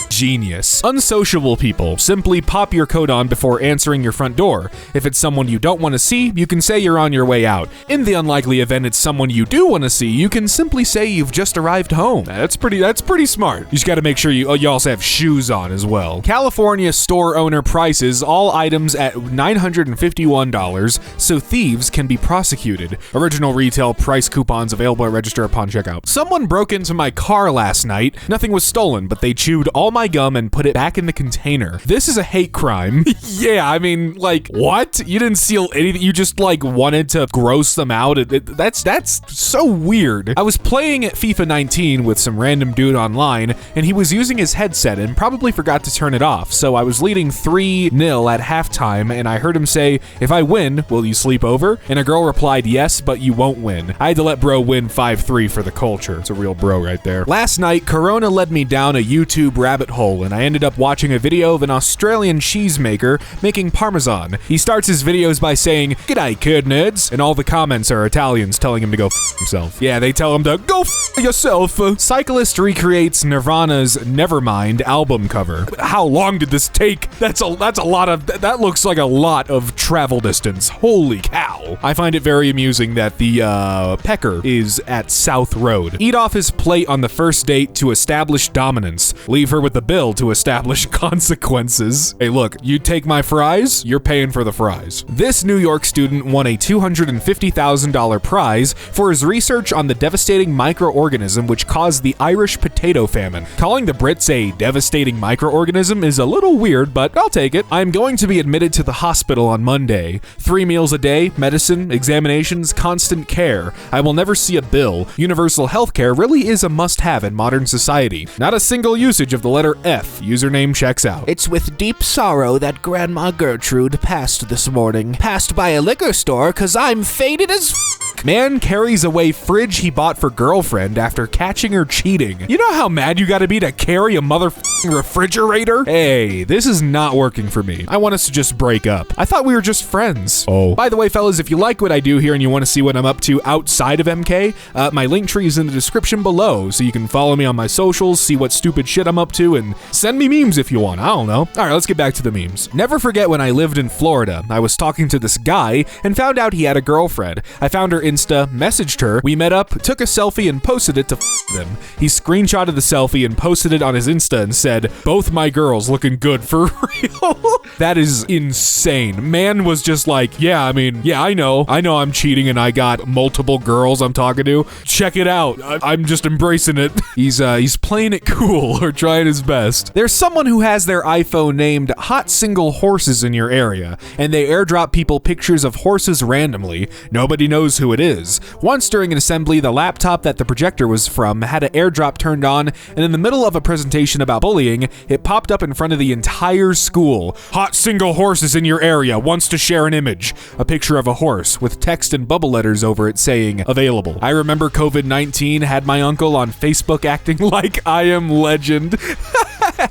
genius. Unsociable people, simply pop your coat on before answering your front door. If it's someone you don't want to see, you can say you're on your way out. In the unlikely event it's someone you do want to see, you can simply say you've just arrived home. That's pretty smart. You just got to make sure you also have shoes on as well. California store owner prices all items at $951, so thieves can be prosecuted. Original retail price coupons available at register upon checkout. Someone broke into my car last night. Nothing was stolen, but they chewed all my gum and put it back in the container. This is a hate crime. Yeah, I mean, like, what? You didn't steal anything. You just like wanted to gross them out. That's so weird. I was playing FIFA 19 with some random dude online, and he was using his headset and probably forgot to turn it off. So I was leading 3-0 at halftime, and I heard him say, "If I win, will you sleep over?" And a girl replied, "Yes, but you won't win." I had to let bro win 5-3 for the culture. It's a real bro right there. Last night, Corona led me down a YouTube rabbit hole, and I ended up watching a video of an Australian cheesemaker making parmesan. He starts his videos by saying, "G'day, kid nerds," and all the comments are Italians telling him to go f himself. Yeah, they tell him to go f yourself. Cyclist recreates Nirvana's Nevermind album cover. How long did this take? That looks like a lot of travel distance. Holy cow. I find it very amusing that the pecker is at South Road. Eat off his plate on the first date to establish dominance. Leave her with the bill to establish consequences. Hey, look, you take my fries, you're paying for the fries. This New York student won a $250,000 prize for his research on the devastating microorganism which caused the Irish potato famine. Calling the Brits a devastating microorganism is a little weird, but I'll take it. I'm going to be admitted to the hospital on Monday. 3 meals a day, medicine, examinations, constant care. I will never see a bill. Universal healthcare really is a must-have in modern society. Not a single usage of the letter F. Username checks out. It's with deep sorrow that Grandma Gertrude passed this morning. Passed by a liquor store 'cause I'm faded as f***. Man carries away fridge he bought for girlfriend after catching her cheating. You know how mad you gotta be to carry a motherfucking refrigerator? Hey, this is not working for me. I want us to just break up. I thought we were just friends. Oh. By the way, fellas, if you like what I do here and you want to see what I'm up to outside of EmKay, my link tree is in the description below, so you can follow me on my socials, see what stupid shit I'm up to, and send me memes if you want. I don't know. All right, let's get back to the memes. Never forget when I lived in Florida. I was talking to this guy and found out he had a girlfriend. I found her Insta, messaged her, we met up, took a selfie and posted it to them. He screenshotted the selfie and posted it on his Insta and said, "Both my girls looking good for real." That is insane. Man was just like, yeah, I know I'm cheating and I got multiple girls I'm talking to. Check it out. I'm just embracing it. He's playing it cool or trying his best. There's someone who has their iPhone named Hot Single Horses in your area, and they airdrop people pictures of horses randomly. Nobody knows who it is. Once during an assembly, the laptop that the projector was from had an airdrop turned on, and in the middle of a presentation about bullying, it popped up in front of the entire school. Hot Single Horses in your area wants to share an image. A picture of a horse with text and bubble letters over it saying available. I remember COVID-19 had my uncle on Facebook acting like I am legend.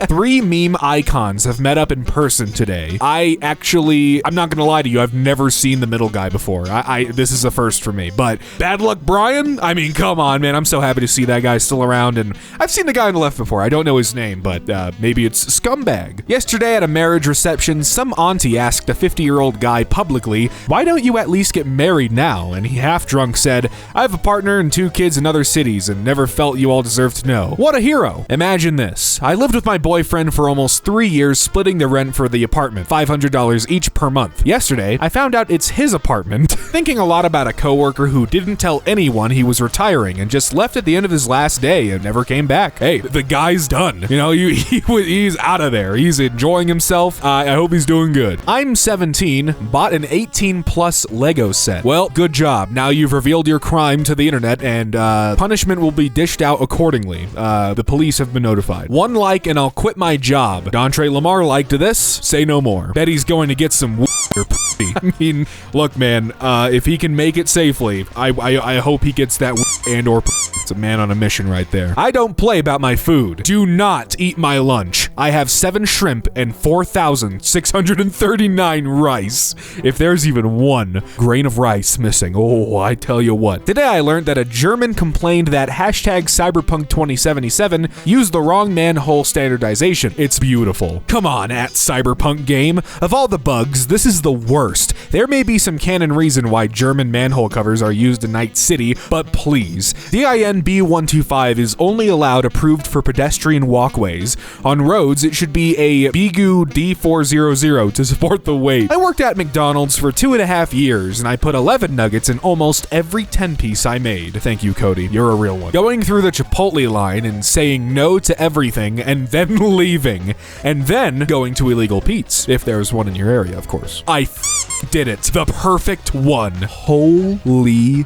3 meme icons have met up in person today. I'm not gonna lie to you, I've never seen the middle guy before. This is a first for me, but Bad Luck Brian? I mean, come on, man. I'm so happy to see that guy still around, and I've seen the guy on the left before. I don't know his name, but maybe it's Scumbag. Yesterday at a marriage reception, some auntie asked a 50-year-old guy publicly, "Why don't you at least get married now?" And he half drunk said, "I have a partner and 2 kids in other cities and never felt you all deserve to know." What a hero. Imagine this. I lived with my boyfriend for almost 3 years, splitting the rent for the apartment, $500 each per month. Yesterday, I found out it's his apartment. Thinking a lot about a coworker who didn't tell anyone he was retiring and just left at the end of his last day and never came back. Hey, the guy's done. You know, he's out of there. He's enjoying himself. I hope he's doing good. I'm 17, bought an 18+ Lego set. Well, good job. Now you've revealed your crime to the internet, and punishment will be dished out accordingly. The police have been notified. 1 like and I'll quit my job. D'Antre Lamar liked this. Say no more. Bet he's going to get some or pussy. I mean, look, man, if he can make it safely, I hope he gets that and or pussy. It's a man on a mission right there. I don't play about my food. Do not eat my lunch. I have 7 shrimp and 4,639 rice. If there's even 1 grain of rice missing, oh, I tell you what. Today I learned that a German complained that #Cyberpunk 2077 used the wrong manhole standardization. It's beautiful. Come on, @Cyberpunk game. Of all the bugs, this is the worst. There may be some canon reason why German manhole covers are used in Night City, but please. DIN B125 is only allowed approved for pedestrian walkways. On roads, it should be a Bigu D400 to support the weight. I worked at McDonald's for 2.5 years, and I put 11 nuggets in almost every 10-piece I made. Thank you, Cody. You're a real one. Going through the Chipotle line and saying no to everything, and then leaving, and then going to Illegal Pete's, if there's one in your area, of course. I did it. The perfect one. Holy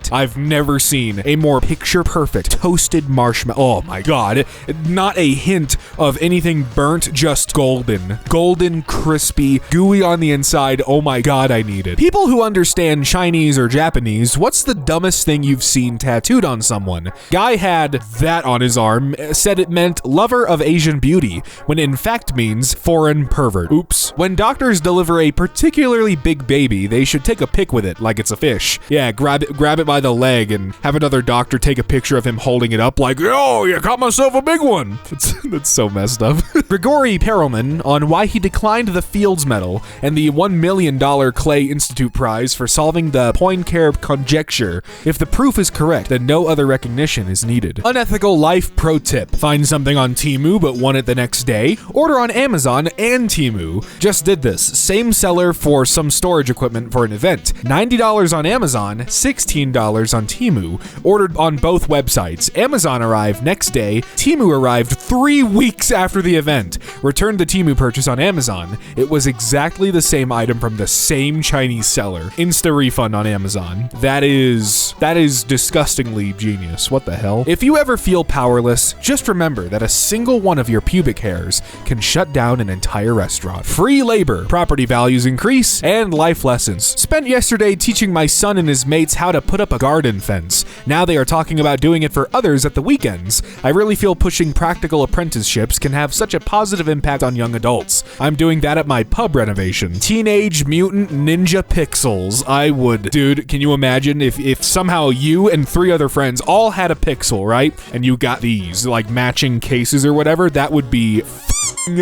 shit. I've never seen a more picture-perfect toasted marshmallow. Oh my god. Not a hint of anything burnt, just golden. Golden, crispy, gooey on the inside. Oh my god, I need it. People who understand Chinese or Japanese, what's the dumbest thing you've seen tattooed on someone? Guy had that on his arm, said it meant lover of Asian beauty, when in fact means foreign pervert. Oops. When doctors deliver a particularly big baby, they should take a pic with it like it's a fish. Yeah, grab it by the leg and have another doctor take a picture of him holding it up like, oh, you caught myself a big one. That's so messed up. Grigory Perelman on why he declined the Fields Medal and the $1 million Clay Institute Prize for solving the Poincare conjecture. If the proof is correct, then no other recognition is needed. Unethical life pro tip. Find something on Temu but want it the next day? Order on Amazon and Temu. Just did this. Same seller for some storage equipment for an event. $90 on Amazon, $16 on Temu. Ordered on both websites. Amazon arrived next day. Temu arrived 3 weeks after the event. Returned the Temu purchase on Amazon. It was exactly the same item from the same Chinese seller. Insta refund on Amazon. That is disgustingly genius. What the hell? If you ever feel powerless, just remember that a single one of your pubic hairs can shut down an entire restaurant. Free labor, property values increase, and life lessons. Spent yesterday teaching my son and his mates how to put up a garden fence. Now they are talking about doing it for others at the weekends. I really feel pushing practical apprenticeships can have such a positive impact on young adults. I'm doing that at my pub renovation. Teenage Mutant Ninja Pixels. I would. Dude, can you imagine if somehow you and 3 other friends all had a pixel, right? And you got these, like, matching cases or whatever? That would be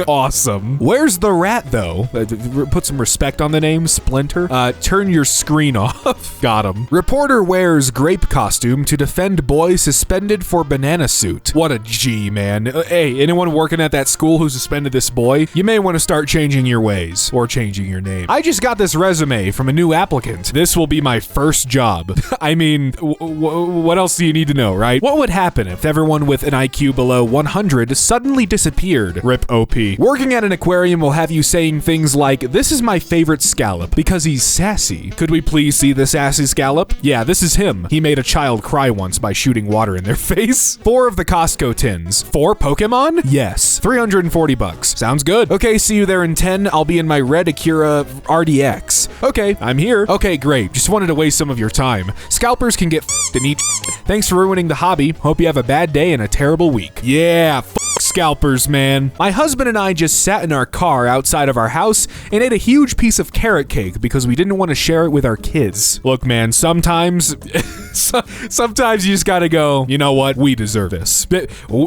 awesome. Where's the rat, though? Put some respect on the name, Splinter. Turn your screen off. Got him. Reporter wears grape costume to defend boy suspended for banana suit. What a G, man. Hey, anyone working at that school who suspended this boy? You may want to start changing your ways, or changing your name. I just got this resume from a new applicant. This will be my first job. I mean, what else do you need to know, right? What would happen if everyone with an IQ below 100 suddenly disappeared? Rip OP. Working at an aquarium will have you saying things like, this is my favorite scallop because he's sassy. Could we please see the sassy scallop? Yeah, this is him. He made a child cry once by shooting water in their face. 4 of the Costco tins. 4 Pokemon? Yes. $340. Sounds good. Okay, see you there in 10. I'll be in my red Acura RDX. Okay, I'm here. Okay, great. Just wanted to waste some of your time. Scalpers can get f***ed and eat. Thanks for ruining the hobby. Hope you have a bad day and a terrible week. Yeah, scalpers, man. My husband and I just sat in our car outside of our house and ate a huge piece of carrot cake because we didn't want to share it with our kids. Look, man, sometimes you just gotta go, you know what? We deserve this.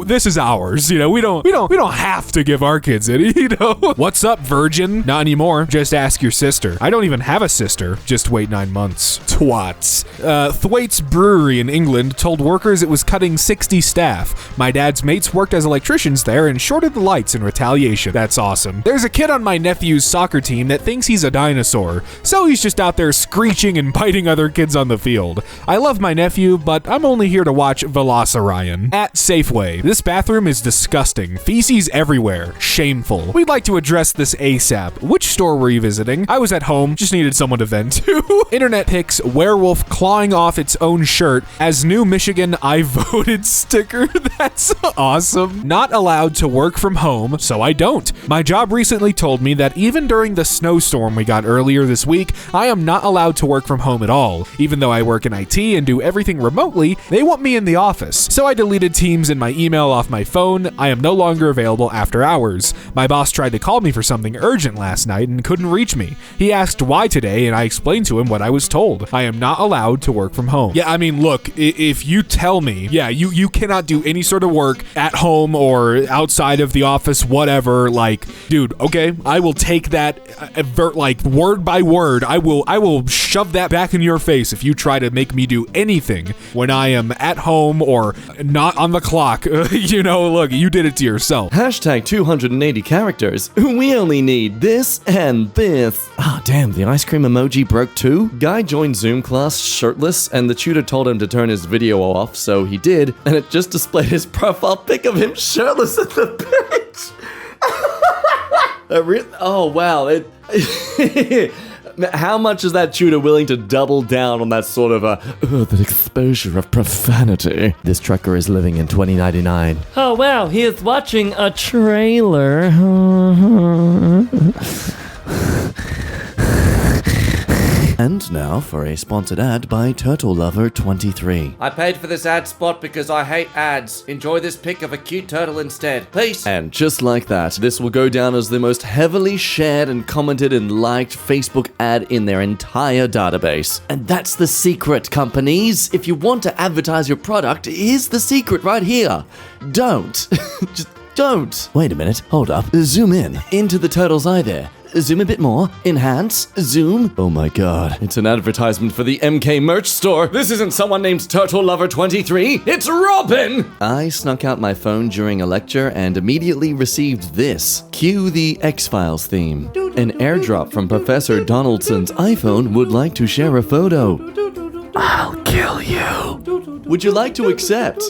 This is ours. You know, we don't have to give our kids it, you know? What's up, virgin? Not anymore. Just ask your sister. I don't even have a sister. Just wait 9 months. Twats. Thwaites Brewery in England told workers it was cutting 60 staff. My dad's mates worked as electricians there and shorted the lights in retaliation. That's awesome. There's a kid on my nephew's soccer team that thinks he's a dinosaur, so he's just out there screeching and biting other kids on the field. I love my nephew, but I'm only here to watch Velociraptor. At Safeway, this bathroom is disgusting. Feces everywhere. Shameful. We'd like to address this ASAP. Which store were you visiting? I was at home, just needed someone to vent to. Internet pics werewolf clawing off its own shirt as new Michigan I voted sticker. That's awesome. Not allowed to work from home, so I don't. My job recently told me that even during the snowstorm we got earlier this week, I am not allowed to work from home at all. Even though I work in IT and do everything remotely, they want me in the office. So I deleted Teams and my email off my phone. I am no longer available after hours. My boss tried to call me for something urgent last night and couldn't reach me. He asked why today and I explained to him what I was told. I am not allowed to work from home. Yeah, I mean, look, if you tell me, yeah, you cannot do any sort of work at home or outside of the office, whatever, like, dude, okay, I will take that like word by word. I will shove that back in your face if you try to make me do anything when I am at home or not on the clock. You know, look, you did it to yourself. Hashtag 280 characters. We only need this and this. Ah, damn, the ice cream emoji broke too? Guy joined Zoom class shirtless, and the tutor told him to turn his video off, so he did, and it just displayed his profile pic of him shirtless at the page. Oh, wow. how much is that tutor willing to double down on that sort of that exposure of profanity? This trucker is living in 2099. Oh wow, he is watching a trailer. And now for a sponsored ad by Turtle Lover 23. I paid for this ad spot because I hate ads. Enjoy this pic of a cute turtle instead. Peace. And just like that, this will go down as the most heavily shared and commented and liked Facebook ad in their entire database. And that's the secret, companies. If you want to advertise your product, here's the secret right here. Don't. Just don't. Wait a minute. Hold up. Zoom in. Into the turtle's eye there. Zoom a bit more. Enhance. Zoom. Oh my god. It's an advertisement for the EmKay merch store. This isn't someone named Turtle Lover 23. It's Robin! I snuck out my phone during a lecture and immediately received this. Cue the X-Files theme. An airdrop from Professor Donaldson's iPhone would like to share a photo. I'll kill you. Would you like to accept?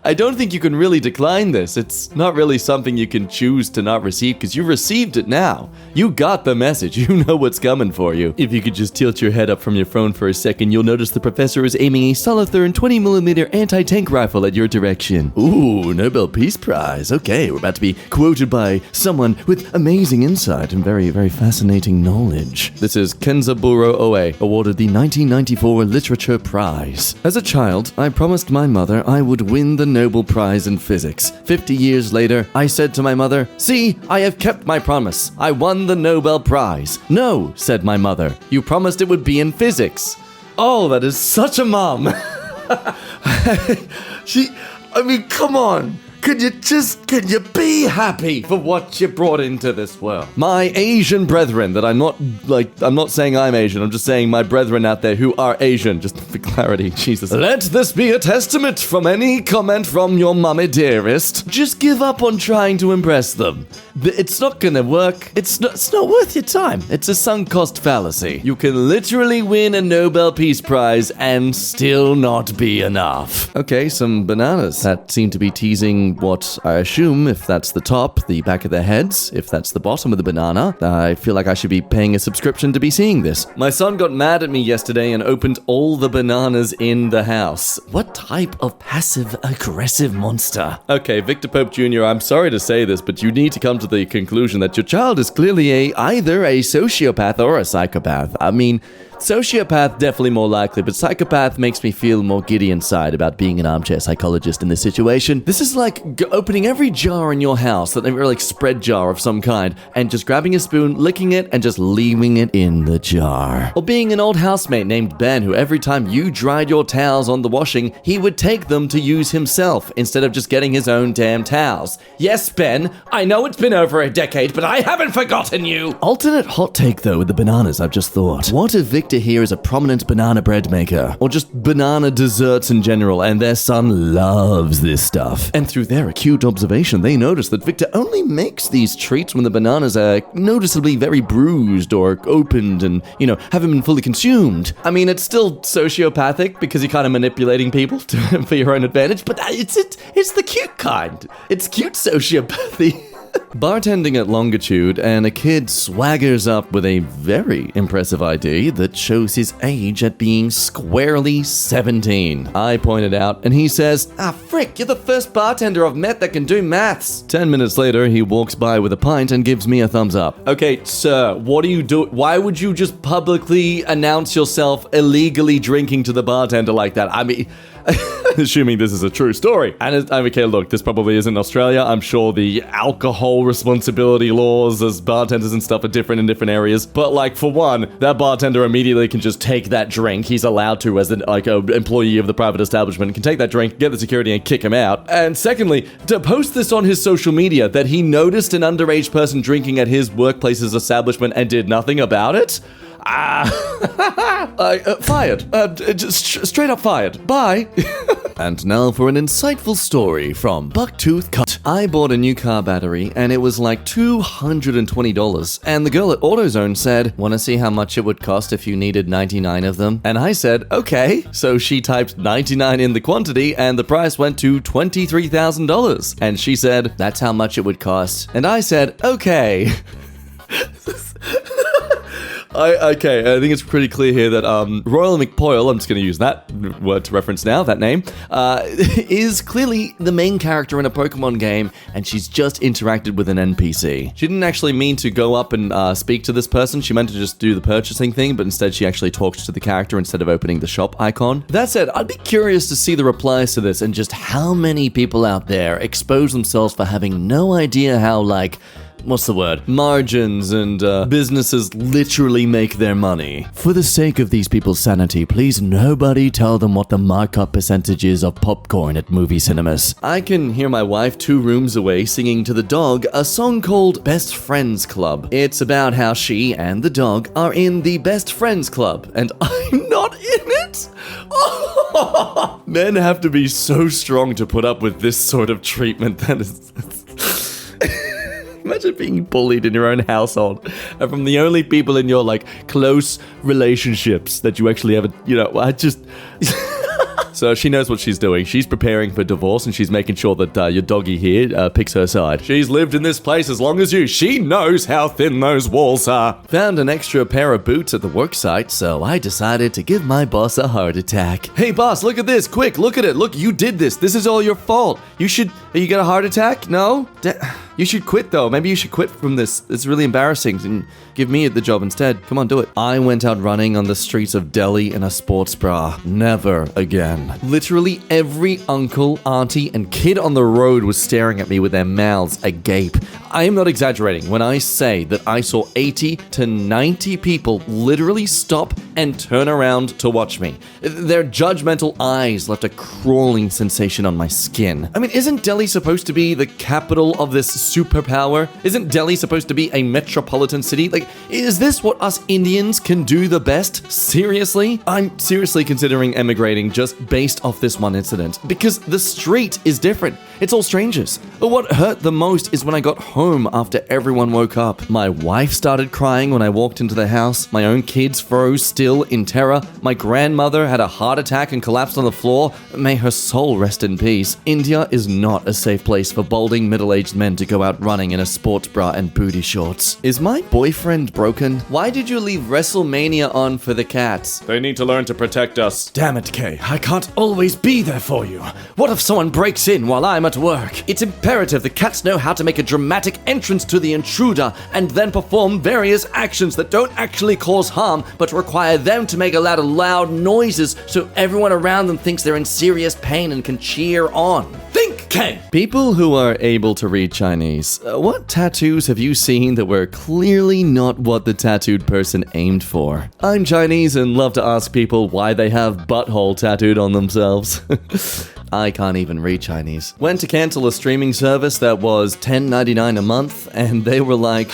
I don't think you can really decline this. It's not really something you can choose to not receive because you received it now. You got the message. You know what's coming for you. If you could just tilt your head up from your phone for a second, you'll notice the professor is aiming a Solothurn 20mm anti-tank rifle at your direction. Ooh, Nobel Peace Prize. Okay, we're about to be quoted by someone with amazing insight and very, very fascinating knowledge. This is Kenzaburo Oe, awarded the 1994 Literature Prize. As a child, I promised my mother I would win the Nobel Prize in Physics. 50 years later, I said to my mother, "See, I have kept my promise. I won the Nobel Prize." "No," said my mother, "you promised it would be in physics." Oh, that is such a mom. Come on. Can you be happy for what you brought into this world? My Asian brethren, that I'm not saying I'm Asian, I'm just saying my brethren out there who are Asian, just for clarity, Jesus. Let this be a testament from any comment from your mummy dearest. Just give up on trying to impress them. It's not gonna work. It's not worth your time. It's a sunk cost fallacy. You can literally win a Nobel Peace Prize and still not be enough. Okay, some bananas that seem to be teasing what I assume, if that's the top, the back of their heads, if that's the bottom of the banana. I feel like I should be paying a subscription to be seeing this. My son got mad at me yesterday and opened all the bananas in the house. What type of passive-aggressive monster? Okay, Victor Pope Jr., I'm sorry to say this, but you need to come to the conclusion that your child is clearly either a sociopath or a psychopath. I mean, sociopath definitely more likely, but psychopath makes me feel more giddy inside about being an armchair psychologist in this situation. This is like opening every jar in your house, that like spread jar of some kind, and just grabbing a spoon, licking it, and just leaving it in the jar. Or being an old housemate named Ben, who every time you dried your towels on the washing, he would take them to use himself instead of just getting his own damn towels. Yes, Ben, I know it's been over a decade, but I haven't forgotten you. Alternate hot take though with the bananas, I've just thought. What if Victor here is a prominent banana bread maker, or just banana desserts in general, and their son loves this stuff? And through their acute observation, they notice that Victor only makes these treats when the bananas are noticeably very bruised or opened and, haven't been fully consumed. I mean, it's still sociopathic because you're kind of manipulating people for your own advantage, but it's the cute kind. It's cute sociopathy. Bartending at Longitude, and a kid swaggers up with a very impressive ID that shows his age at being squarely 17. I pointed out, and he says, "Ah, frick, you're the first bartender I've met that can do maths." 10 minutes later, he walks by with a pint and gives me a thumbs up. Okay, sir, what do you do? Why would you just publicly announce yourself illegally drinking to the bartender like that? I mean... Assuming this is a true story. And okay, look, this probably isn't Australia. I'm sure the alcohol responsibility laws as bartenders and stuff are different in different areas. But for one, that bartender immediately can just take that drink. He's allowed to as an employee of the private establishment, can take that drink, get the security and kick him out. And secondly, to post this on his social media that he noticed an underage person drinking at his workplace's establishment and did nothing about it? Fired. Just straight up fired. Bye. And now for an insightful story from Bucktooth Cut. I bought a new car battery and it was like $220, and the girl at AutoZone said, "Want to see how much it would cost if you needed 99 of them?" And I said, "Okay." So she typed 99 in the quantity and the price went to $23,000. And she said, "That's how much it would cost." And I said, "Okay." Okay, I think it's pretty clear here that Royal McPoyle, I'm just going to use that word to reference now, that name, is clearly the main character in a Pokemon game, and she's just interacted with an NPC. She didn't actually mean to go up and speak to this person. She meant to just do the purchasing thing, but instead she actually talked to the character instead of opening the shop icon. That said, I'd be curious to see the replies to this and just how many people out there expose themselves for having no idea how, like, what's the word? Margins and businesses literally make their money. For the sake of these people's sanity, please nobody tell them what the markup percentage is of popcorn at movie cinemas. I can hear my wife 2 rooms away singing to the dog a song called Best Friends Club. It's about how she and the dog are in the Best Friends Club, and I'm not in it? Men have to be so strong to put up with this sort of treatment. That is... Imagine being bullied in your own household and from the only people in your, like, close relationships that you actually have, I just... So she knows what she's doing. She's preparing for divorce, and she's making sure that your doggy here picks her side. She's lived in this place as long as you. She knows how thin those walls are. Found an extra pair of boots at the worksite, so I decided to give my boss a heart attack. Hey, boss, look at this. Quick, look at it. Look, you did this. This is all your fault. You got a heart attack? No? You should quit, though. Maybe you should quit from this. It's really embarrassing. And give me the job instead. Come on, do it. I went out running on the streets of Delhi in a sports bra. Never again. Literally every uncle, auntie, and kid on the road was staring at me with their mouths agape. I am not exaggerating when I say that I saw 80 to 90 people literally stop and turn around to watch me. Their judgmental eyes left a crawling sensation on my skin. I mean, isn't Delhi supposed to be the capital of this superpower? Isn't Delhi supposed to be a metropolitan city? Like, is this what us Indians can do the best? Seriously? I'm seriously considering emigrating just based off this one incident. Because the street is different. It's all strangers. But what hurt the most is when I got home after everyone woke up. My wife started crying when I walked into the house. My own kids froze still in terror. My grandmother had a heart attack and collapsed on the floor. May her soul rest in peace. India is not a safe place for balding middle-aged men to go out running in a sports bra and booty shorts. Is my boyfriend broken? Why did you leave WrestleMania on for the cats? They need to learn to protect us. Damn it, Kay. I can't always be there for you. What if someone breaks in while I'm at work? It's imperative the cats know how to make a dramatic entrance to the intruder and then perform various actions that don't actually cause harm but require them to make a lot of loud noises so everyone around them thinks they're in serious pain and can cheer on. Think, Kay! People who are able to read Chinese, what tattoos have you seen that were clearly not what the tattooed person aimed for? I'm Chinese and love to ask people why they have butthole tattooed on themselves. I can't even read Chinese. Went to cancel a streaming service that was $10.99 a month, and they were like,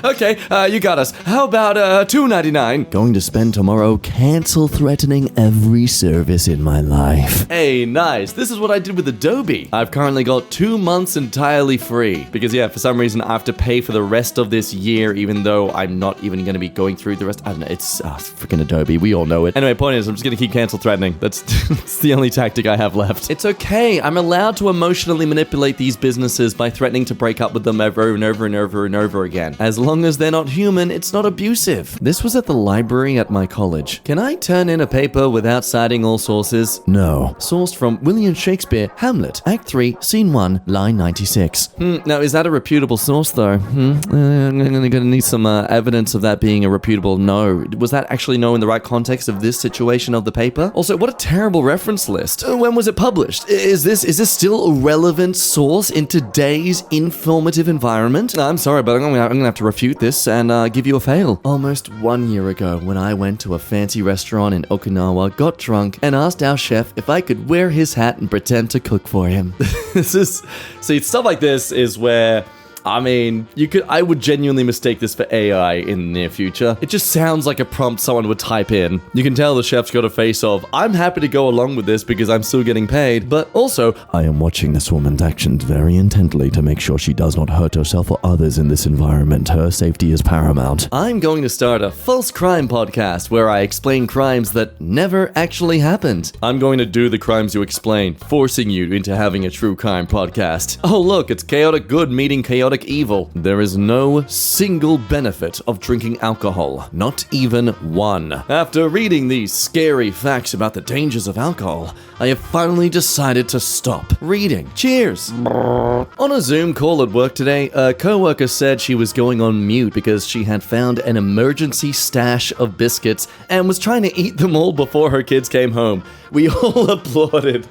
okay, you got us. How about $2.99? Going to spend tomorrow cancel threatening every service in my life. Hey, nice. This is what I did with Adobe. I've currently got 2 months entirely free. Because yeah, for some reason I have to pay for the rest of this year, even though I'm not even going to be going through the rest. I don't know. It's freaking Adobe. We all know it. Anyway, point is, I'm just going to keep cancel threatening. That's the only tactic I have left. It's okay. I'm allowed to emotionally manipulate these businesses by threatening to break up with them over and over and over and over again. As long as they're not human, it's not abusive. This was at the library at my college. Can I turn in a paper without citing all sources? No. Sourced from William Shakespeare, Hamlet, Act 3, Scene 1, line 96. Now, is that a reputable source, though? I'm gonna need some evidence of that being a reputable no. Was that actually no in the right context of this situation of the paper? Also, what a terrible reference list. When was it published? Is this still a relevant source in today's informative environment? I'm sorry, but I'm gonna have to refute this and give you a fail. Almost 1 year ago, when I went to a fancy restaurant in Okinawa, got drunk, and asked our chef if I could wear his hat and pretend to cook for him. See, stuff like this is where, I mean, I would genuinely mistake this for AI in the near future. It just sounds like a prompt someone would type in. You can tell the chef's got a face of, I'm happy to go along with this because I'm still getting paid, but also, I am watching this woman's actions very intently to make sure she does not hurt herself or others in this environment. Her safety is paramount. I'm going to start a false crime podcast where I explain crimes that never actually happened. I'm going to do the crimes you explain, forcing you into having a true crime podcast. Oh look, it's Chaotic Good meeting Chaotic chronic evil. There is no single benefit of drinking alcohol, not even one. After reading these scary facts about the dangers of alcohol, I have finally decided to stop reading. Cheers! On a Zoom call at work today, a coworker said she was going on mute because she had found an emergency stash of biscuits and was trying to eat them all before her kids came home. We all applauded.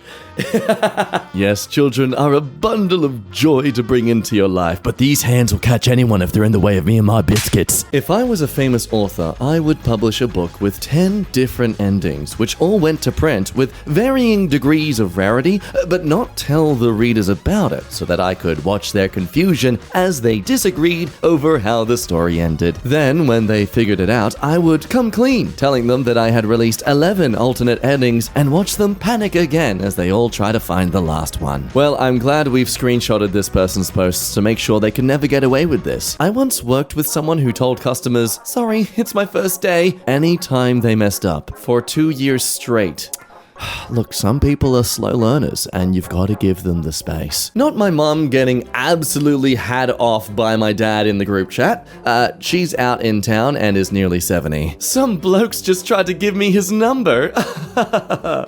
Yes, children are a bundle of joy to bring into your life, but these hands will catch anyone if they're in the way of me and my biscuits. If I was a famous author, I would publish a book with 10 different endings, which all went to print with varying degrees of rarity, but not tell the readers about it, so that I could watch their confusion as they disagreed over how the story ended. Then, when they figured it out, I would come clean, telling them that I had released 11 alternate endings and watch them panic again as they all try to find the last one. Well, I'm glad we've screenshotted this person's posts to make sure they can never get away with this. I once worked with someone who told customers, "Sorry, it's my first day," anytime they messed up, for 2 years straight. Look, some people are slow learners, and you've got to give them the space. Not my mom getting absolutely had off by my dad in the group chat. She's out in town and is nearly 70. Some blokes just tried to give me his number.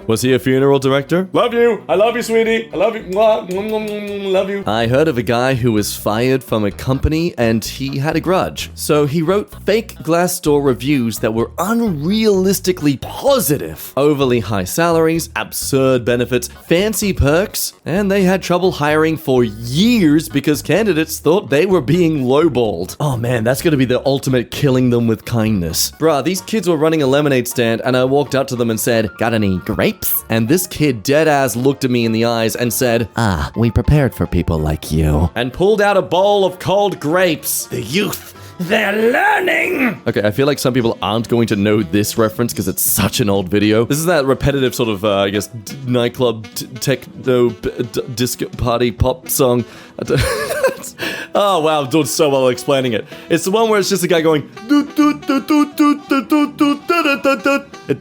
Was he a funeral director? Love you. I love you, sweetie. I love you. Mwah. Love you. I heard of a guy who was fired from a company and he had a grudge. So he wrote fake Glassdoor reviews that were unrealistically positive. Overly high salaries, absurd benefits, fancy perks, and they had trouble hiring for years because candidates thought they were being lowballed. Oh man, that's gonna be the ultimate killing them with kindness. Bruh, these kids were running a lemonade stand and I walked up to them and said, "Got any grapes?" And this kid deadass looked at me in the eyes and said, "Ah, we prepared for people like you." And pulled out a bowl of cold grapes. The youth. They're learning! Okay, I feel like some people aren't going to know this reference because it's such an old video. This is that repetitive sort of, nightclub, techno, disco party pop song. Oh, wow, I'm doing so well explaining it. It's the one where it's just a guy going...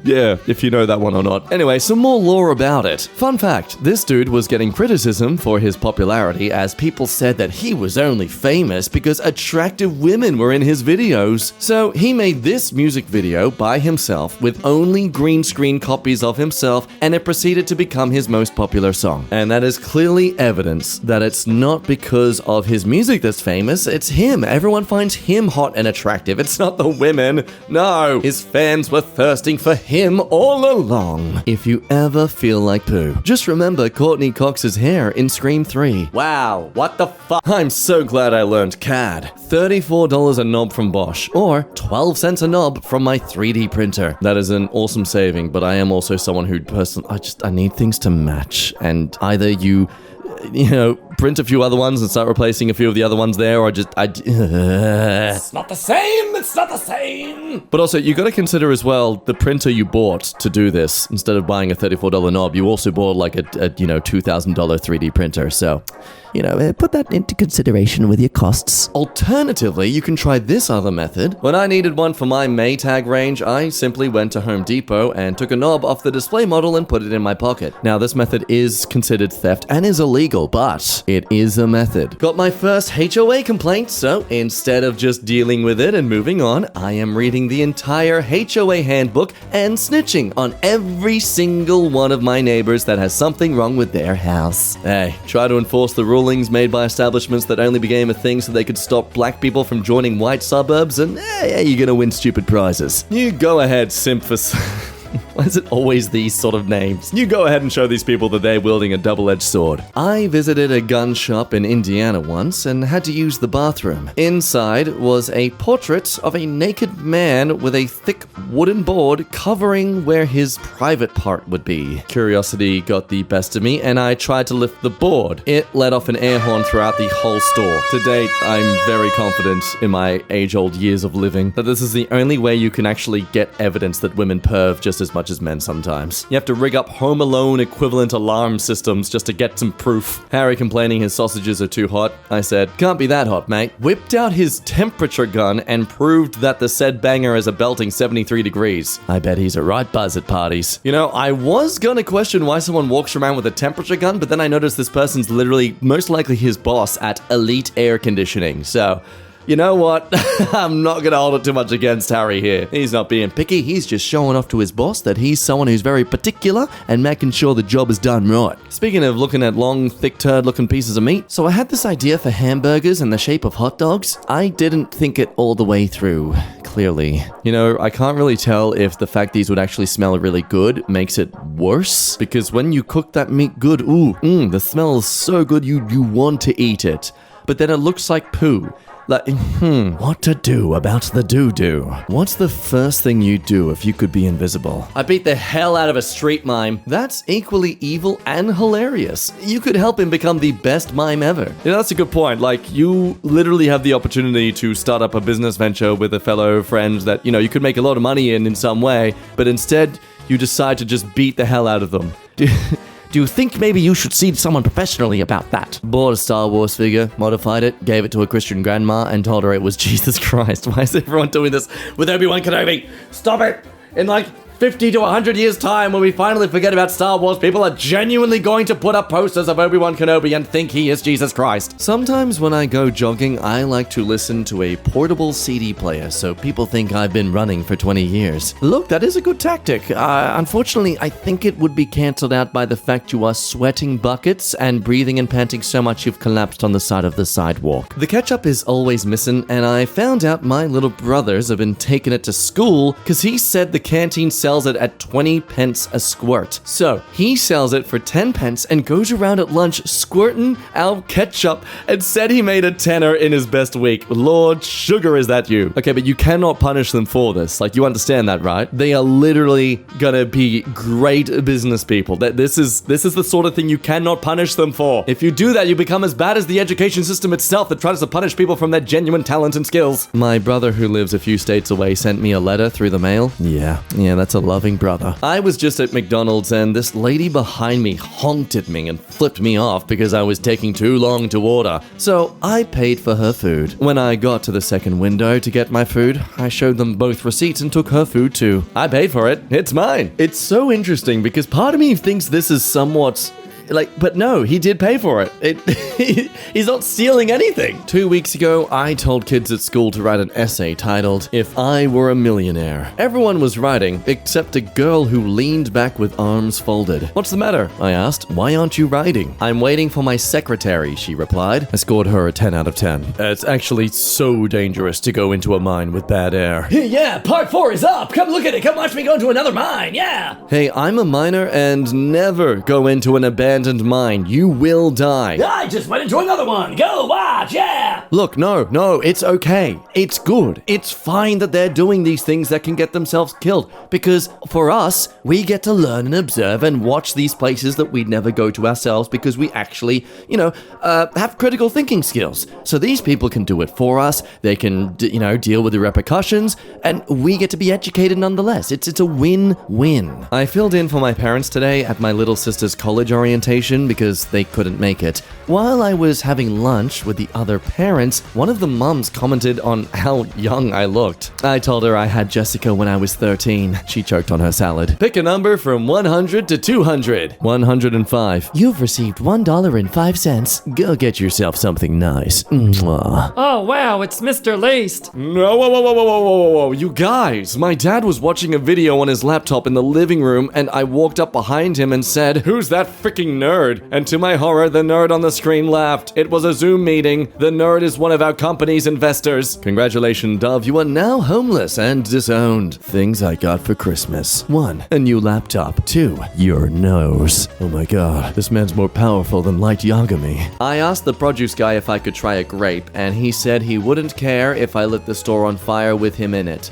Yeah, if you know that one or not. Anyway, some more lore about it. Fun fact, this dude was getting criticism for his popularity as people said that he was only famous because attractive women were in his videos. So he made this music video by himself with only green screen copies of himself, and it proceeded to become his most popular song. And that is clearly evidence that it's not because of his music that's famous, it's him. Everyone finds him hot and attractive. It's not the women. No, his fans were thirsting for him all along. If you ever feel like poo, just remember Courtney Cox's hair in Scream 3. Wow, what the fuck? I'm so glad I learned CAD. $34 a knob from Bosch, or 12 cents a knob from my 3D printer. That is an awesome saving, but I am also someone who I need things to match. And either you print a few other ones and start replacing a few of the other ones there, or It's not the same! It's not the same! But also, you gotta consider as well the printer you bought to do this. Instead of buying a $34 knob, you also bought like a $2,000 3D printer, so... put that into consideration with your costs. Alternatively, you can try this other method. When I needed one for my Maytag range, I simply went to Home Depot and took a knob off the display model and put it in my pocket. Now, this method is considered theft and is illegal, but it is a method. Got my first HOA complaint, so instead of just dealing with it and moving on, I am reading the entire HOA handbook and snitching on every single one of my neighbors that has something wrong with their house. Hey, try to enforce the rulings made by establishments that only became a thing so they could stop black people from joining white suburbs, and you're gonna win stupid prizes. You go ahead, simp for... Why is it always these sort of names? You go ahead and show these people that they're wielding a double-edged sword. I visited a gun shop in Indiana once and had to use the bathroom. Inside was a portrait of a naked man with a thick wooden board covering where his private part would be. Curiosity got the best of me, and I tried to lift the board. It let off an air horn throughout the whole store. To date, I'm very confident in my age-old years of living that this is the only way you can actually get evidence that women perv just as much much as men sometimes. You have to rig up Home Alone equivalent alarm systems just to get some proof. Harry complaining his sausages are too hot. I said, can't be that hot, mate. Whipped out his temperature gun and proved that the said banger is a belting 73 degrees. I bet he's a right buzz at parties. You know, I was gonna question why someone walks around with a temperature gun, but then I noticed this person's literally most likely his boss at Elite Air Conditioning. So, you know what? I'm not gonna hold it too much against Harry here. He's not being picky, he's just showing off to his boss that he's someone who's very particular and making sure the job is done right. Speaking of looking at long, thick turd-looking pieces of meat, so I had this idea for hamburgers in the shape of hot dogs. I didn't think it all the way through, clearly. You know, I can't really tell if the fact these would actually smell really good makes it worse, because when you cook that meat good, the smell is so good you want to eat it. But then it looks like poo. Like, what to do about the doo-doo? What's the first thing you'd do if you could be invisible? I beat the hell out of a street mime. That's equally evil and hilarious. You could help him become the best mime ever. You know, that's a good point. Like, you literally have the opportunity to start up a business venture with a fellow friend that, you know, you could make a lot of money in some way, but instead, you decide to just beat the hell out of them. Do you think maybe you should see someone professionally about that? Bought a Star Wars figure, modified it, gave it to a Christian grandma, and told her it was Jesus Christ. Why is everyone doing this with Obi-Wan Kenobi? Stop it! In like 50 to 100 years' time, when we finally forget about Star Wars, people are genuinely going to put up posters of Obi-Wan Kenobi and think he is Jesus Christ. Sometimes when I go jogging, I like to listen to a portable CD player, so people think I've been running for 20 years. Look, that is a good tactic. Unfortunately, I think it would be cancelled out by the fact you are sweating buckets and breathing and panting so much you've collapsed on the side of the sidewalk. The ketchup is always missing, and I found out my little brothers have been taking it to school because he said the canteen sells it at 20 pence a squirt. So he sells it for 10 pence and goes around at lunch squirting out ketchup and said he made a tenner in his best week. Lord sugar, is that you? Okay, but you cannot punish them for this. Like, you understand that, right? They are literally gonna be great business people. This is the sort of thing you cannot punish them for. If you do that, you become as bad as the education system itself that tries to punish people from their genuine talent and skills. My brother, who lives a few states away, sent me a letter through the mail. Yeah, that's a loving brother. I was just at McDonald's and this lady behind me honked at me and flipped me off because I was taking too long to order. So I paid for her food. When I got to the second window to get my food, I showed them both receipts and took her food too. I paid for it. It's mine. It's so interesting because part of me thinks this is somewhat... but no, he did pay for it. He's not stealing anything. 2 weeks ago, I told kids at school to write an essay titled, If I Were a Millionaire. Everyone was writing, except a girl who leaned back with arms folded. What's the matter? I asked. Why aren't you writing? I'm waiting for my secretary, she replied. I scored her a 10 out of 10. It's actually so dangerous to go into a mine with bad air. Yeah, part 4 is up. Come look at it. Come watch me go into another mine. Yeah. Hey, I'm a miner and never go into an abandoned mine. You will die. I just went into another one. Go watch, yeah! Look, no, it's okay. It's good. It's fine that they're doing these things that can get themselves killed. Because for us, we get to learn and observe and watch these places that we'd never go to ourselves because we actually, have critical thinking skills. So these people can do it for us. They can, deal with the repercussions, and we get to be educated nonetheless. It's a win-win. I filled in for my parents today at my little sister's college orientation because they couldn't make it. While I was having lunch with the other parents, one of the moms commented on how young I looked. I told her I had Jessica when I was 13. She choked on her salad. Pick a number from 100 to 200. 105. You've received $1.05. Go get yourself something nice. Mwah. Oh, wow, it's Mr. Laced. No, whoa. You guys, my dad was watching a video on his laptop in the living room and I walked up behind him and said, "Who's that freaking nerd?" And to my horror, the nerd on the screen laughed. It was a Zoom meeting. The nerd is one of our company's investors. Congratulations, Dove. You are now homeless and disowned. Things I got for Christmas. 1. A new laptop. 2. Your nose. Oh my god, this man's more powerful than Light Yagami. I asked the produce guy if I could try a grape, and he said he wouldn't care if I lit the store on fire with him in it.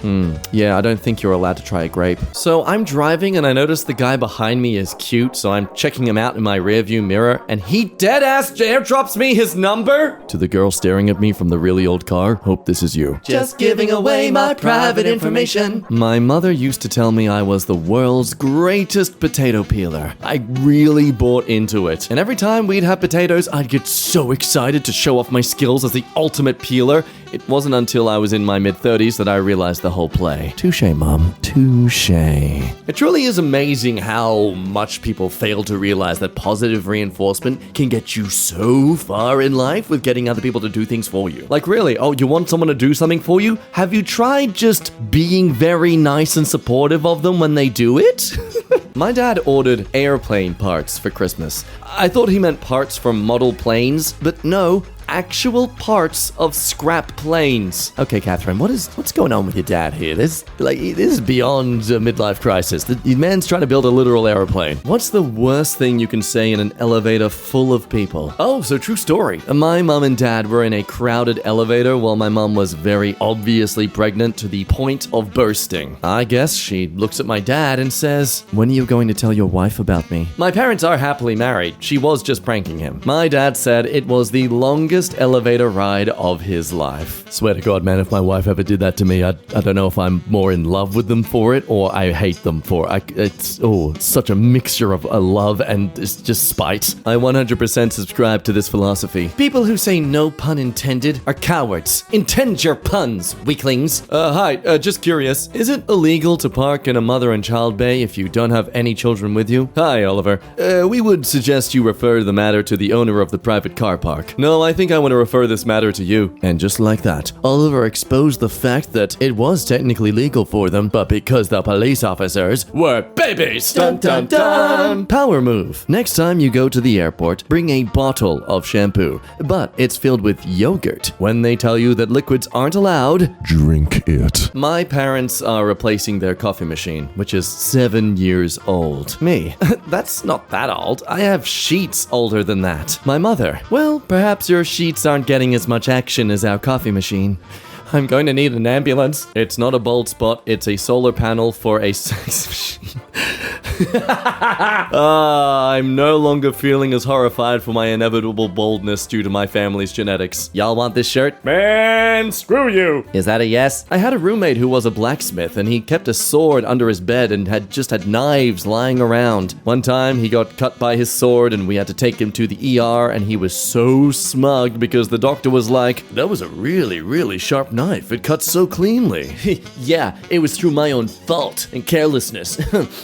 Yeah, I don't think you're allowed to try a grape. So I'm driving and I noticed the guy behind me is cute, so I'm checking him out in my my rearview mirror, and he dead-ass airdrops me his number? To the girl staring at me from the really old car, hope this is you. Just giving away my private information. My mother used to tell me I was the world's greatest potato peeler. I really bought into it. And every time we'd have potatoes, I'd get so excited to show off my skills as the ultimate peeler. It wasn't until I was in my mid-30s that I realized the whole play. Touche, Mom. Touche. It truly is amazing how much people fail to realize that positive reinforcement can get you so far in life with getting other people to do things for you. Like really, oh, you want someone to do something for you? Have you tried just being very nice and supportive of them when they do it? My dad ordered airplane parts for Christmas. I thought he meant parts from model planes, but no, actual parts of scrap planes. Okay, Catherine, what's going on with your dad here? This is beyond a midlife crisis. The man's trying to build a literal airplane. What's the worst thing you can say in an elevator full of people? Oh, so true story. My mom and dad were in a crowded elevator while my mom was very obviously pregnant to the point of bursting. I guess she looks at my dad and says, "When are you going to tell your wife about me?" My parents are happily married. She was just pranking him. My dad said it was the longest elevator ride of his life. Swear to God, man, if my wife ever did that to me, I don't know if I'm more in love with them for it or I hate them for it. It's such a mixture of love and it's just spite. I 100% subscribe to this philosophy. People who say no pun intended are cowards. Intend your puns, weaklings. Hi, just curious. Is it illegal to park in a mother and child bay if you don't have any children with you? Hi, Oliver. We would suggest you refer the matter to the owner of the private car park. No, I think I want to refer this matter to you. And just like that, Oliver exposed the fact that it was technically legal for them, but because the police officers were babies. Dun dun dun! Power move. Next time you go to the airport, bring a bottle of shampoo, but it's filled with yogurt. When they tell you that liquids aren't allowed, Drink it. my parents are replacing their coffee machine, which is 7 years old. Me, that's not that old. I have sheets older than that. My mother, well, perhaps your sheets aren't getting as much action as our coffee machine. I'm going to need an ambulance. It's not a bald spot, it's a solar panel for a sex machine. I'm no longer feeling as horrified for my inevitable baldness due to my family's genetics. Y'all want this shirt? Man, screw you. Is that a yes? I had a roommate who was a blacksmith and he kept a sword under his bed and had knives lying around. One time he got cut by his sword and we had to take him to the ER and he was so smug because the doctor was like, "That was a really, really sharp knife. It cuts so cleanly." Yeah, it was through my own fault and carelessness.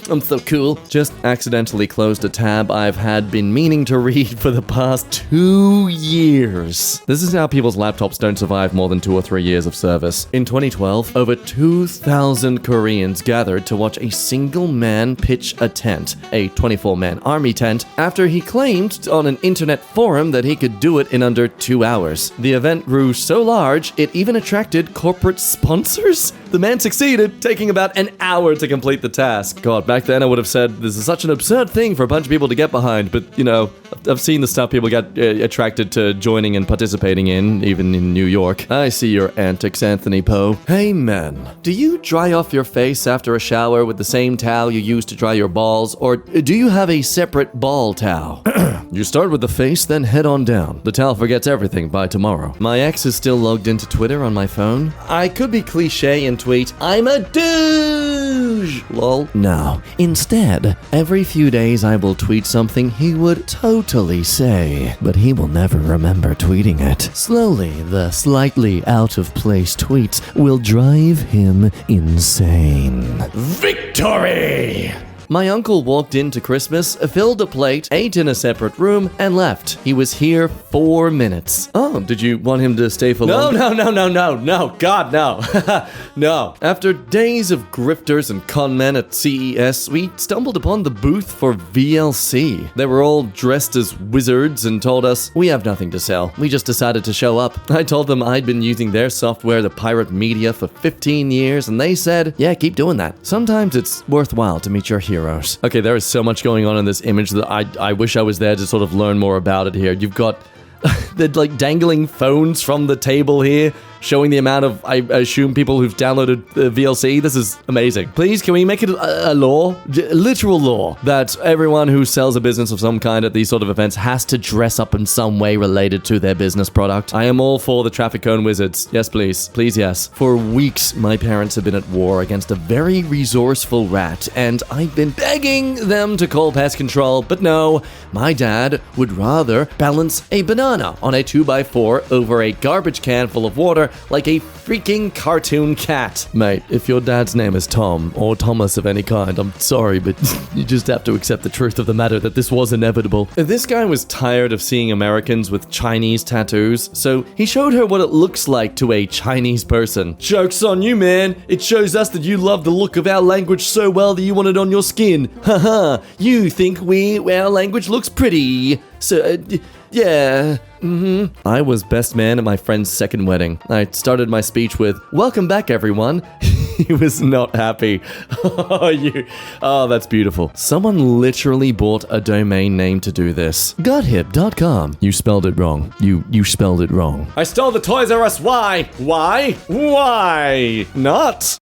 I'm so cool. Just accidentally closed a tab I've been meaning to read for the past 2 years. This is how people's laptops don't survive more than 2 or 3 years of service. In 2012, over 2,000 Koreans gathered to watch a single man pitch a tent, a 24-man army tent, after he claimed on an internet forum that he could do it in under 2 hours. The event grew so large, it even attracted corporate sponsors? The man succeeded, taking about an hour to complete the task. God, back then I would have said, this is such an absurd thing for a bunch of people to get behind, but, you know, I've seen the stuff people get attracted to joining and participating in, even in New York. I see your antics, Anthony Poe. Hey, men, do you dry off your face after a shower with the same towel you use to dry your balls, or do you have a separate ball towel? You start with the face, then head on down. The towel forgets everything by tomorrow. My ex is still logged into Twitter on my phone. I could be cliche and tweet, "I'm a douche!" Lol. No. Instead, every few days I will tweet something he would totally say, but he will never remember tweeting it. Slowly, the slightly out-of-place tweets will drive him insane. Victory! My uncle walked into Christmas, filled a plate, ate in a separate room, and left. He was here 4 minutes. Oh, did you want him to stay for long? No, God, no. No. After days of grifters and con men at CES, we stumbled upon the booth for VLC. They were all dressed as wizards and told us, "We have nothing to sell. We just decided to show up." I told them I'd been using their software to pirate media for 15 years, and they said, "Yeah, keep doing that. Sometimes it's worthwhile to meet your heroes." Okay, there is so much going on in this image that I wish I was there to sort of learn more about it here. You've got they're like dangling phones from the table here. showing the amount of, I assume, people who've downloaded VLC. This is amazing. Please, can we make it a law? Literal law that everyone who sells a business of some kind at these sort of events has to dress up in some way related to their business product. I am all for the traffic cone wizards. Yes, please. Please, yes. For weeks, my parents have been at war against a very resourceful rat, and I've been begging them to call pest control, but no, my dad would rather balance a banana on a 2x4 over a garbage can full of water like a freaking cartoon cat. Mate, if your dad's name is Tom, or Thomas of any kind, I'm sorry, but you just have to accept the truth of the matter that this was inevitable. This guy was tired of seeing Americans with Chinese tattoos, so he showed her what it looks like to a Chinese person. Joke's on you, man. It shows us that you love the look of our language so well that you want it on your skin. Haha, you think our language looks pretty. So, yeah. I was best man at my friend's second wedding. I started my speech with, "Welcome back, everyone." He was not happy. Oh, that's beautiful. Someone literally bought a domain name to do this. Gothip.com. You spelled it wrong. You spelled it wrong. I stole the Toys R Us. Why? Why? Why not?